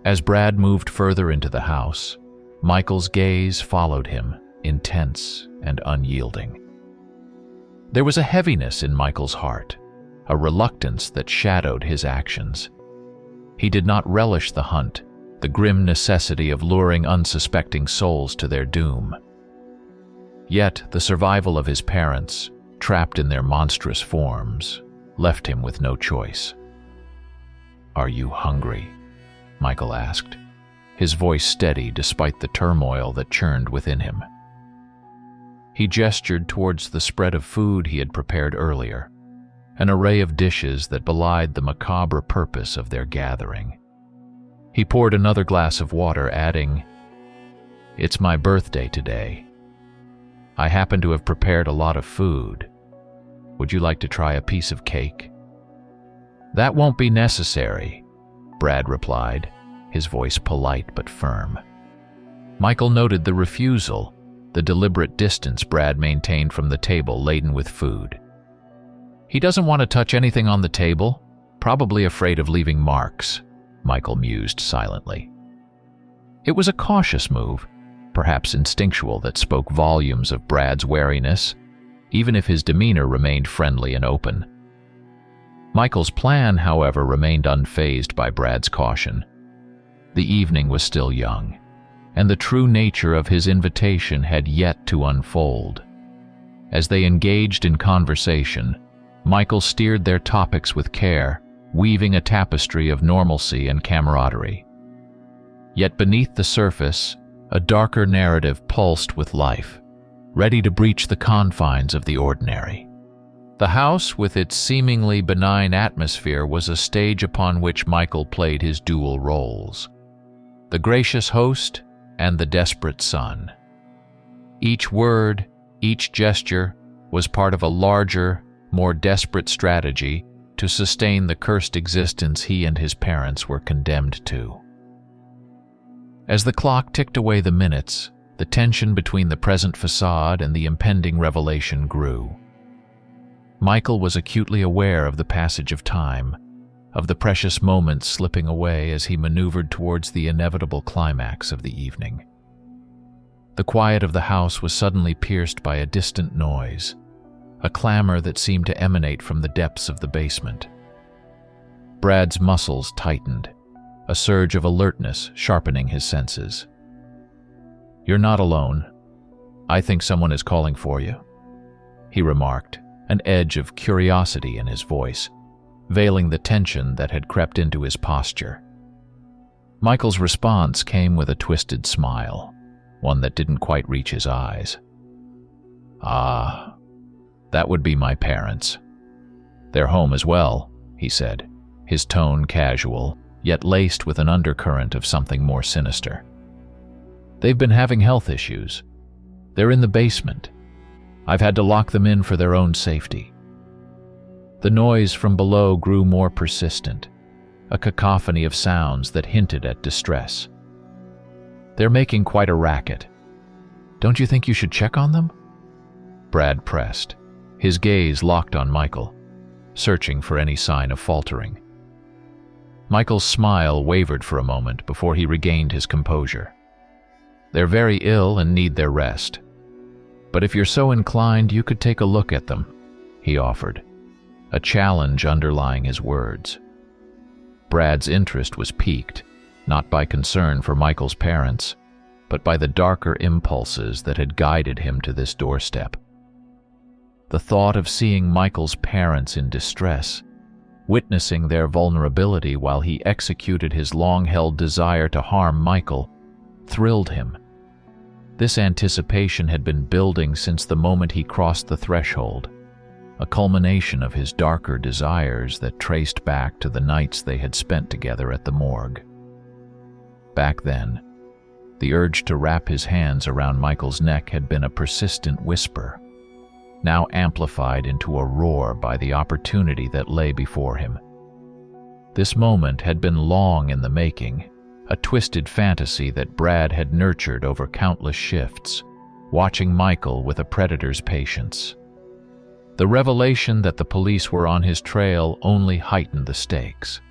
As Brad moved further into the house, Michael's gaze followed him, intense and unyielding. There was a heaviness in Michael's heart, a reluctance that shadowed his actions. He did not relish the hunt, the grim necessity of luring unsuspecting souls to their doom. Yet the survival of his parents, trapped in their monstrous forms, left him with no choice. "Are you hungry?" Michael asked, his voice steady despite the turmoil that churned within him. He gestured towards the spread of food he had prepared earlier, an array of dishes that belied the macabre purpose of their gathering. He poured another glass of water, adding, "It's my birthday today. I happen to have prepared a lot of food. Would you like to try a piece of cake?" "That won't be necessary," Brad replied, his voice polite but firm. Michael noted the refusal, the deliberate distance Brad maintained from the table laden with food. "He doesn't want to touch anything on the table, probably afraid of leaving marks," Michael mused silently. It was a cautious move, perhaps instinctual, that spoke volumes of Brad's wariness, even if his demeanor remained friendly and open. Michael's plan, however, remained unfazed by Brad's caution. The evening was still young, and the true nature of his invitation had yet to unfold. As they engaged in conversation, Michael steered their topics with care, weaving a tapestry of normalcy and camaraderie. Yet beneath the surface, a darker narrative pulsed with life, ready to breach the confines of the ordinary. The house, with its seemingly benign atmosphere, was a stage upon which Michael played his dual roles: the gracious host and the desperate son. Each word, each gesture, was part of a larger, more desperate strategy to sustain the cursed existence he and his parents were condemned to. As the clock ticked away the minutes, the tension between the present facade and the impending revelation grew. Michael was acutely aware of the passage of time, of the precious moments slipping away as he maneuvered towards the inevitable climax of the evening. The quiet of the house was suddenly pierced by a distant noise, a clamor that seemed to emanate from the depths of the basement. Brad's muscles tightened, a surge of alertness sharpening his senses. "You're not alone. I think someone is calling for you," he remarked, an edge of curiosity in his voice, veiling the tension that had crept into his posture. Michael's response came with a twisted smile, one that didn't quite reach his eyes. "Ah, that would be my parents. They're home as well," he said, his tone casual, yet laced with an undercurrent of something more sinister. "They've been having health issues. They're in the basement. I've had to lock them in for their own safety." The noise from below grew more persistent, a cacophony of sounds that hinted at distress. "They're making quite a racket. Don't you think you should check on them?" Brad pressed, his gaze locked on Michael, searching for any sign of faltering. Michael's smile wavered for a moment before he regained his composure. "They're very ill and need their rest. But if you're so inclined, you could take a look at them," he offered, a challenge underlying his words. Brad's interest was piqued, not by concern for Michael's parents, but by the darker impulses that had guided him to this doorstep. The thought of seeing Michael's parents in distress, witnessing their vulnerability while he executed his long-held desire to harm Michael, thrilled him. This anticipation had been building since the moment he crossed the threshold, a culmination of his darker desires that traced back to the nights they had spent together at the morgue. Back then, the urge to wrap his hands around Michael's neck had been a persistent whisper, now amplified into a roar by the opportunity that lay before him. This moment had been long in the making, a twisted fantasy that Brad had nurtured over countless shifts, watching Michael with a predator's patience. The revelation that the police were on his trail only heightened the stakes.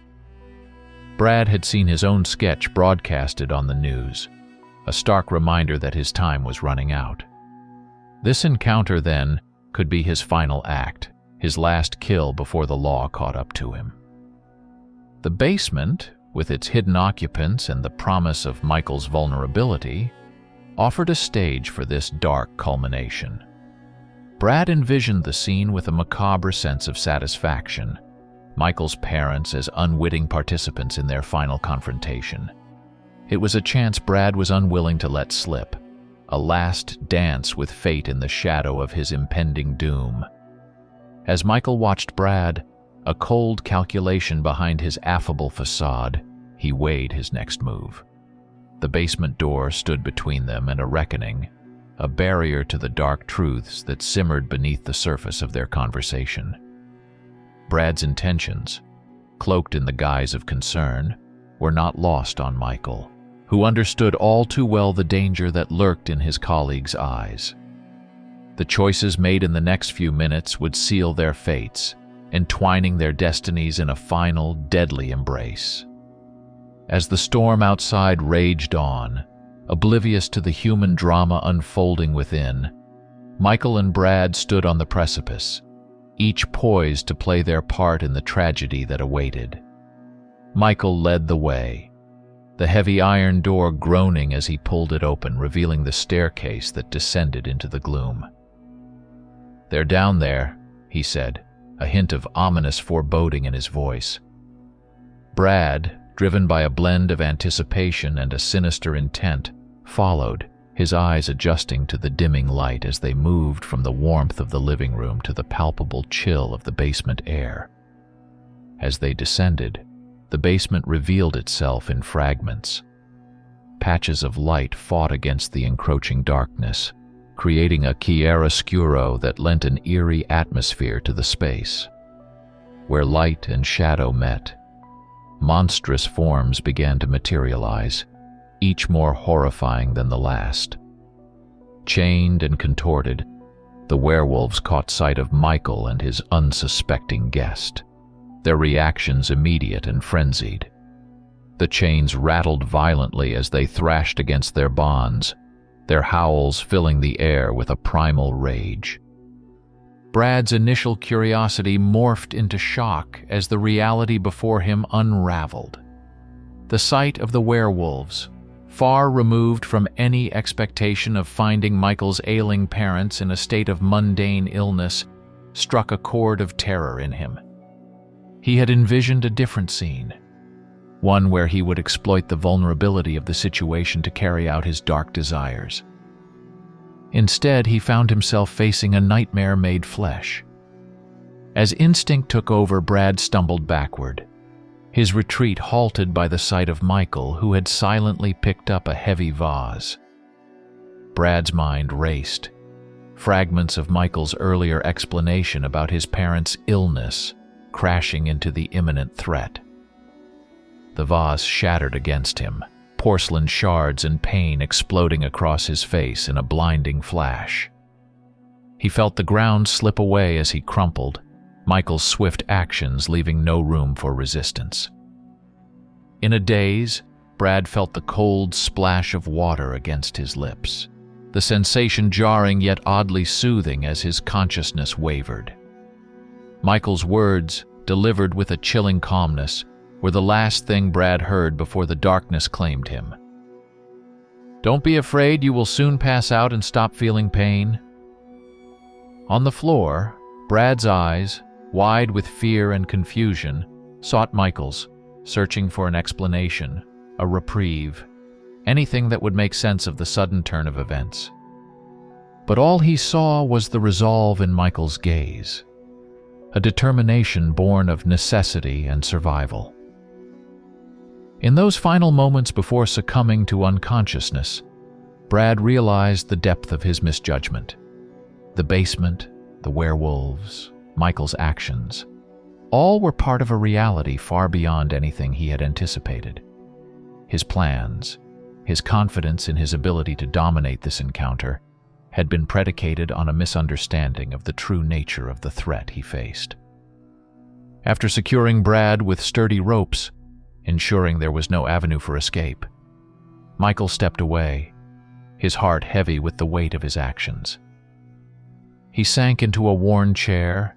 Brad had seen his own sketch broadcasted on the news, a stark reminder that his time was running out. This encounter, then, could be his final act, his last kill before the law caught up to him. The basement, with its hidden occupants and the promise of Michael's vulnerability, offered a stage for this dark culmination. Brad envisioned the scene with a macabre sense of satisfaction, Michael's parents as unwitting participants in their final confrontation. It was a chance Brad was unwilling to let slip, a last dance with fate in the shadow of his impending doom. As Michael watched Brad, a cold calculation behind his affable facade, he weighed his next move. The basement door stood between them and a reckoning, a barrier to the dark truths that simmered beneath the surface of their conversation. Brad's intentions, cloaked in the guise of concern, were not lost on Michael, who understood all too well the danger that lurked in his colleague's eyes. The choices made in the next few minutes would seal their fates, entwining their destinies in a final, deadly embrace. As the storm outside raged on, oblivious to the human drama unfolding within, Michael and Brad stood on the precipice, each poised to play their part in the tragedy that awaited. Michael led the way, the heavy iron door groaning as he pulled it open, revealing the staircase that descended into the gloom. "They're down there," he said, a hint of ominous foreboding in his voice. Brad, driven by a blend of anticipation and a sinister intent, followed, his eyes adjusting to the dimming light as they moved from the warmth of the living room to the palpable chill of the basement air. As they descended, the basement revealed itself in fragments. Patches of light fought against the encroaching darkness, creating a chiaroscuro that lent an eerie atmosphere to the space. Where light and shadow met, monstrous forms began to materialize, each more horrifying than the last. Chained and contorted, the werewolves caught sight of Michael and his unsuspecting guest, their reactions immediate and frenzied. The chains rattled violently as they thrashed against their bonds, their howls filling the air with a primal rage. Brad's initial curiosity morphed into shock as the reality before him unraveled. The sight of the werewolves, far removed from any expectation of finding Michael's ailing parents in a state of mundane illness, struck a chord of terror in him. He had envisioned a different scene, one where he would exploit the vulnerability of the situation to carry out his dark desires. Instead, he found himself facing a nightmare made flesh. As instinct took over, Brad stumbled backward, his retreat halted by the sight of Michael, who had silently picked up a heavy vase. Brad's mind raced, fragments of Michael's earlier explanation about his parents' illness crashing into the imminent threat. The vase shattered against him, porcelain shards and pain exploding across his face in a blinding flash. He felt the ground slip away as he crumpled, Michael's swift actions leaving no room for resistance. In a daze, Brad felt the cold splash of water against his lips, the sensation jarring yet oddly soothing as his consciousness wavered. Michael's words, delivered with a chilling calmness, were the last thing Brad heard before the darkness claimed him. "Don't be afraid, you will soon pass out and stop feeling pain." On the floor, Brad's eyes, wide with fear and confusion, sought Michael's, searching for an explanation, a reprieve, anything that would make sense of the sudden turn of events. But all he saw was the resolve in Michael's gaze, a determination born of necessity and survival. In those final moments before succumbing to unconsciousness, Brad realized the depth of his misjudgment. The basement, the werewolves, Michael's actions, all were part of a reality far beyond anything he had anticipated. His plans, his confidence in his ability to dominate this encounter, had been predicated on a misunderstanding of the true nature of the threat he faced. After securing Brad with sturdy ropes, ensuring there was no avenue for escape, Michael stepped away, his heart heavy with the weight of his actions. He sank into a worn chair,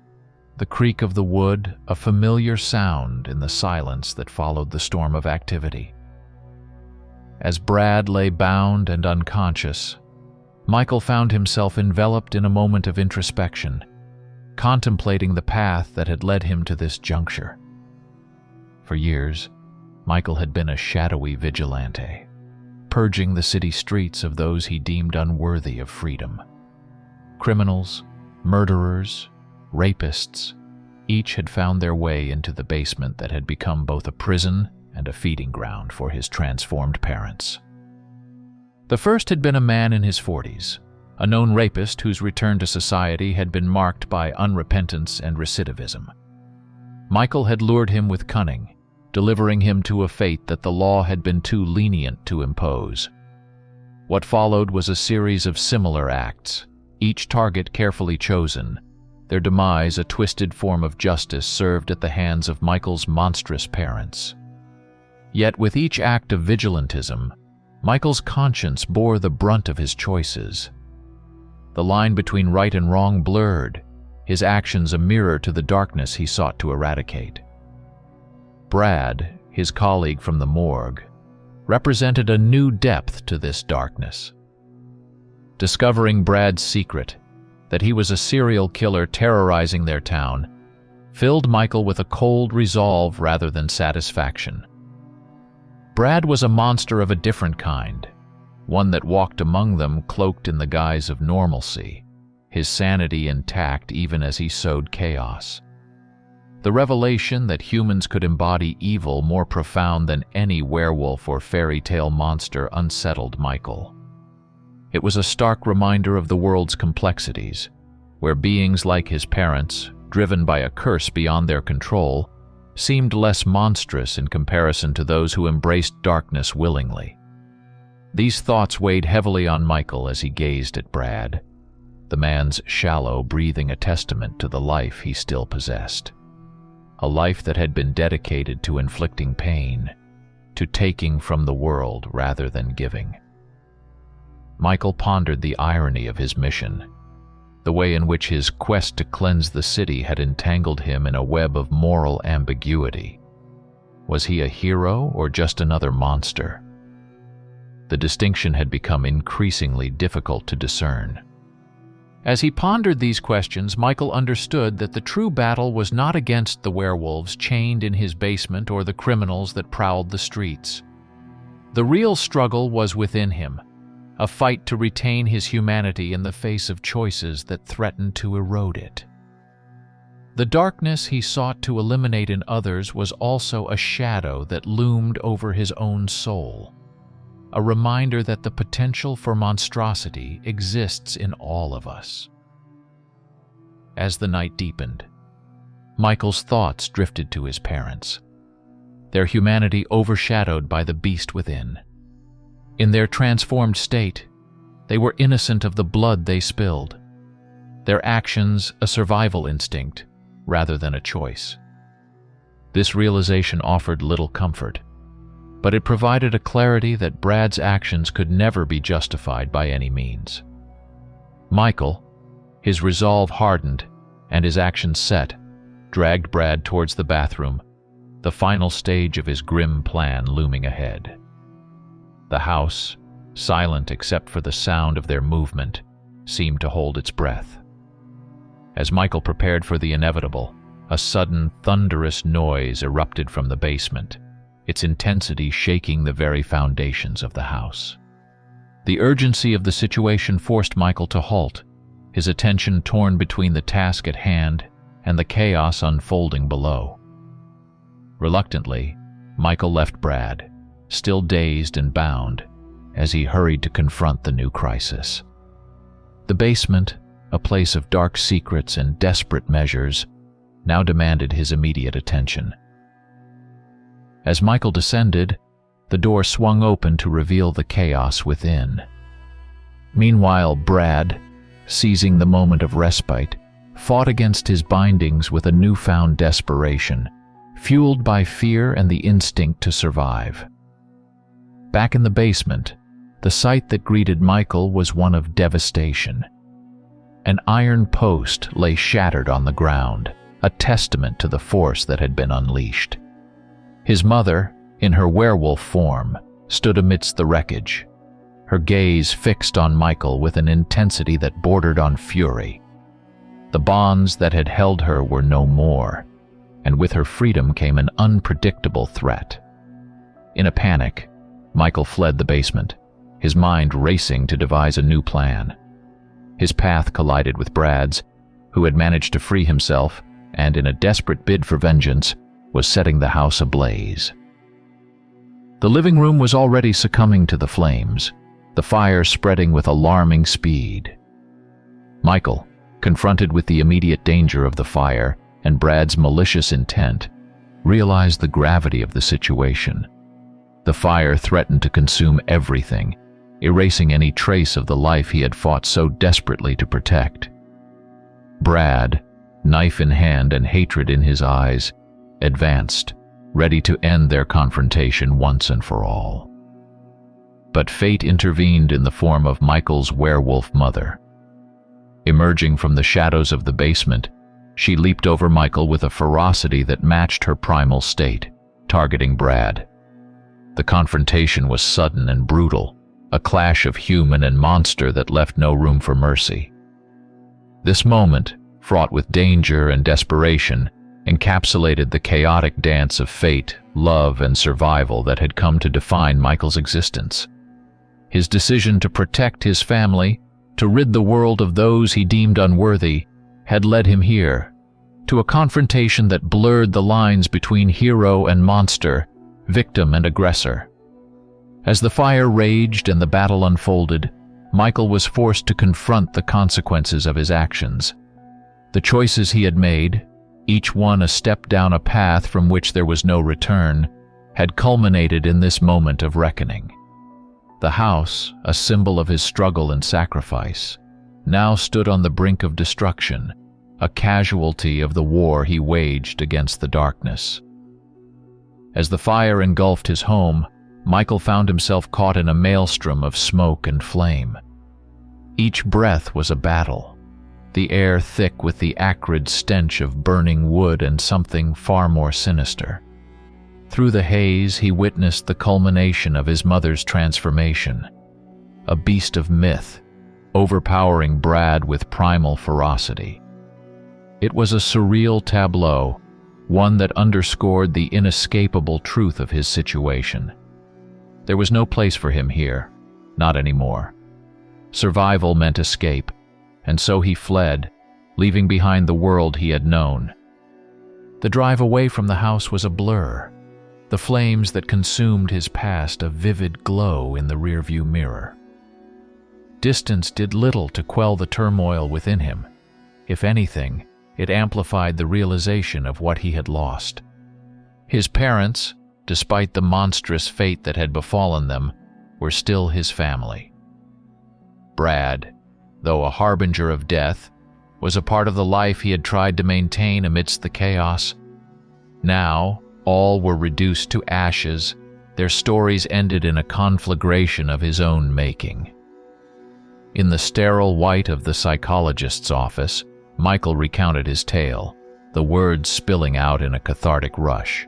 the creak of the wood a familiar sound in the silence that followed the storm of activity. As Brad lay bound and unconscious, Michael found himself enveloped in a moment of introspection, contemplating the path that had led him to this juncture. For years, Michael had been a shadowy vigilante, purging the city streets of those he deemed unworthy of freedom. Criminals, murderers, rapists, each had found their way into the basement that had become both a prison and a feeding ground for his transformed parents. The first had been a man in his 40s, a known rapist whose return to society had been marked by unrepentance and recidivism. Michael had lured him with cunning, delivering him to a fate that the law had been too lenient to impose. What followed was a series of similar acts, each target carefully chosen, their demise a twisted form of justice served at the hands of Michael's monstrous parents. Yet with each act of vigilantism, Michael's conscience bore the brunt of his choices. The line between right and wrong blurred, his actions a mirror to the darkness he sought to eradicate. Brad, his colleague from the morgue, represented a new depth to this darkness. Discovering Brad's secret, that he was a serial killer terrorizing their town, filled Michael with a cold resolve rather than satisfaction. Brad was a monster of a different kind, one that walked among them cloaked in the guise of normalcy, his sanity intact even as he sowed chaos. The revelation that humans could embody evil more profound than any werewolf or fairy tale monster unsettled Michael. It was a stark reminder of the world's complexities, where beings like his parents, driven by a curse beyond their control, seemed less monstrous in comparison to those who embraced darkness willingly. These thoughts weighed heavily on Michael as he gazed at Brad, the man's shallow breathing a testament to the life he still possessed. A life that had been dedicated to inflicting pain, to taking from the world rather than giving. Michael pondered the irony of his mission, the way in which his quest to cleanse the city had entangled him in a web of moral ambiguity. Was he a hero or just another monster? The distinction had become increasingly difficult to discern. As he pondered these questions, Michael understood that the true battle was not against the werewolves chained in his basement or the criminals that prowled the streets. The real struggle was within him, a fight to retain his humanity in the face of choices that threatened to erode it. The darkness he sought to eliminate in others was also a shadow that loomed over his own soul, a reminder that the potential for monstrosity exists in all of us. As the night deepened, Michael's thoughts drifted to his parents, their humanity overshadowed by the beast within. In their transformed state, they were innocent of the blood they spilled, their actions a survival instinct rather than a choice. This realization offered little comfort, but it provided a clarity that Brad's actions could never be justified by any means. Michael, his resolve hardened and his actions set, dragged Brad towards the bathroom, the final stage of his grim plan looming ahead. The house, silent except for the sound of their movement, seemed to hold its breath. As Michael prepared for the inevitable, a sudden, thunderous noise erupted from the basement, its intensity shaking the very foundations of the house. The urgency of the situation forced Michael to halt, his attention torn between the task at hand and the chaos unfolding below. Reluctantly, Michael left Brad, still dazed and bound, as he hurried to confront the new crisis. The basement, a place of dark secrets and desperate measures, now demanded his immediate attention. As Michael descended, the door swung open to reveal the chaos within. Meanwhile, Brad, seizing the moment of respite, fought against his bindings with a newfound desperation, fueled by fear and the instinct to survive. Back in the basement, the sight that greeted Michael was one of devastation. An iron post lay shattered on the ground, a testament to the force that had been unleashed. His mother, in her werewolf form, stood amidst the wreckage, her gaze fixed on Michael with an intensity that bordered on fury. The bonds that had held her were no more, and with her freedom came an unpredictable threat. In a panic, Michael fled the basement, his mind racing to devise a new plan. His path collided with Brad's, who had managed to free himself and, in a desperate bid for vengeance, was setting the house ablaze. The living room was already succumbing to the flames, the fire spreading with alarming speed. Michael, confronted with the immediate danger of the fire and Brad's malicious intent, realized the gravity of the situation. The fire threatened to consume everything, erasing any trace of the life he had fought so desperately to protect. Brad, knife in hand and hatred in his eyes, advanced, ready to end their confrontation once and for all. But fate intervened in the form of Michael's werewolf mother. Emerging from the shadows of the basement, she leaped over Michael with a ferocity that matched her primal state, targeting Brad. The confrontation was sudden and brutal, a clash of human and monster that left no room for mercy. This moment, fraught with danger and desperation, encapsulated the chaotic dance of fate, love, and survival that had come to define Michael's existence. His decision to protect his family, to rid the world of those he deemed unworthy, had led him here, to a confrontation that blurred the lines between hero and monster, victim and aggressor. As the fire raged and the battle unfolded, Michael was forced to confront the consequences of his actions. The choices he had made, each one a step down a path from which there was no return, had culminated in this moment of reckoning. The house, a symbol of his struggle and sacrifice, now stood on the brink of destruction, a casualty of the war he waged against the darkness. As the fire engulfed his home, Michael found himself caught in a maelstrom of smoke and flame. Each breath was a battle, the air thick with the acrid stench of burning wood and something far more sinister. Through the haze, he witnessed the culmination of his mother's transformation, a beast of myth, overpowering Brad with primal ferocity. It was a surreal tableau, one that underscored the inescapable truth of his situation. There was no place for him here, not anymore. Survival meant escape, and so he fled, leaving behind the world he had known. The drive away from the house was a blur, the flames that consumed his past a vivid glow in the rearview mirror. Distance did little to quell the turmoil within him. If anything, it amplified the realization of what he had lost. His parents, despite the monstrous fate that had befallen them, were still his family. Brad, though a harbinger of death, was a part of the life he had tried to maintain amidst the chaos. Now, all were reduced to ashes, their stories ended in a conflagration of his own making. In the sterile white of the psychologist's office, Michael recounted his tale, the words spilling out in a cathartic rush.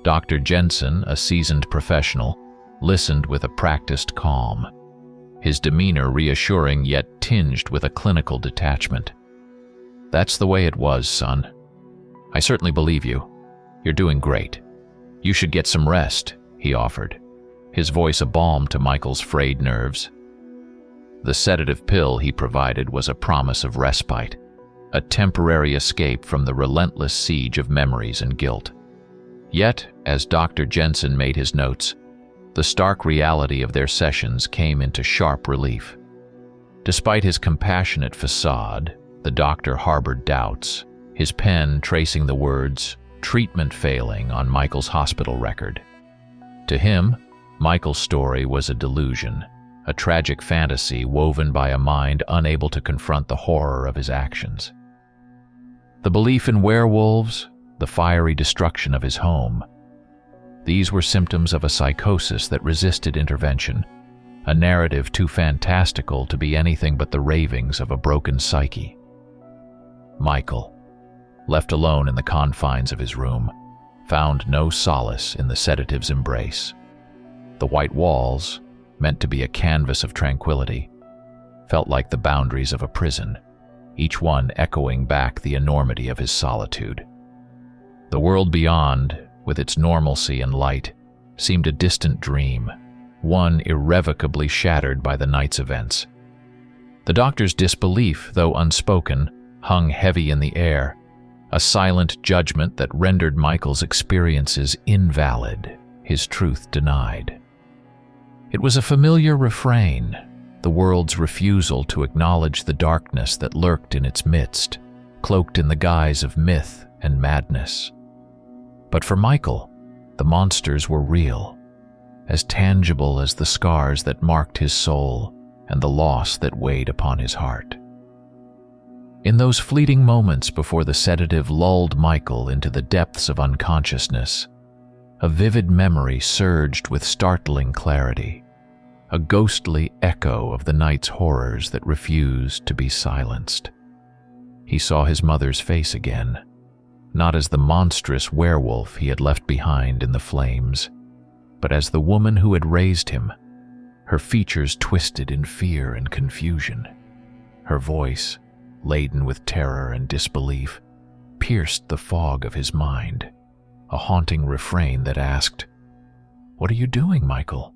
Dr. Jensen, a seasoned professional, listened with a practiced calm, his demeanor reassuring yet tinged with a clinical detachment. "That's the way it was, son. I certainly believe you. You're doing great. You should get some rest," he offered, his voice a balm to Michael's frayed nerves. The sedative pill he provided was a promise of respite, a temporary escape from the relentless siege of memories and guilt. Yet, as Dr. Jensen made his notes, the stark reality of their sessions came into sharp relief. Despite his compassionate facade, the doctor harbored doubts, his pen tracing the words, "treatment failing," on Michael's hospital record. To him, Michael's story was a delusion, a tragic fantasy woven by a mind unable to confront the horror of his actions. The belief in werewolves, the fiery destruction of his home, these were symptoms of a psychosis that resisted intervention, a narrative too fantastical to be anything but the ravings of a broken psyche. Michael, left alone in the confines of his room, found no solace in the sedative's embrace. The white walls, meant to be a canvas of tranquility, felt like the boundaries of a prison, each one echoing back the enormity of his solitude. The world beyond, with its normalcy and light, seemed a distant dream, one irrevocably shattered by the night's events. The doctor's disbelief, though unspoken, hung heavy in the air, a silent judgment that rendered Michael's experiences invalid, his truth denied. It was a familiar refrain, the world's refusal to acknowledge the darkness that lurked in its midst, cloaked in the guise of myth and madness. But for Michael, the monsters were real, as tangible as the scars that marked his soul and the loss that weighed upon his heart. In those fleeting moments before the sedative lulled Michael into the depths of unconsciousness, a vivid memory surged with startling clarity, a ghostly echo of the night's horrors that refused to be silenced. He saw his mother's face again, not as the monstrous werewolf he had left behind in the flames, but as the woman who had raised him, her features twisted in fear and confusion. Her voice, laden with terror and disbelief, pierced the fog of his mind, a haunting refrain that asked, "What are you doing, Michael?"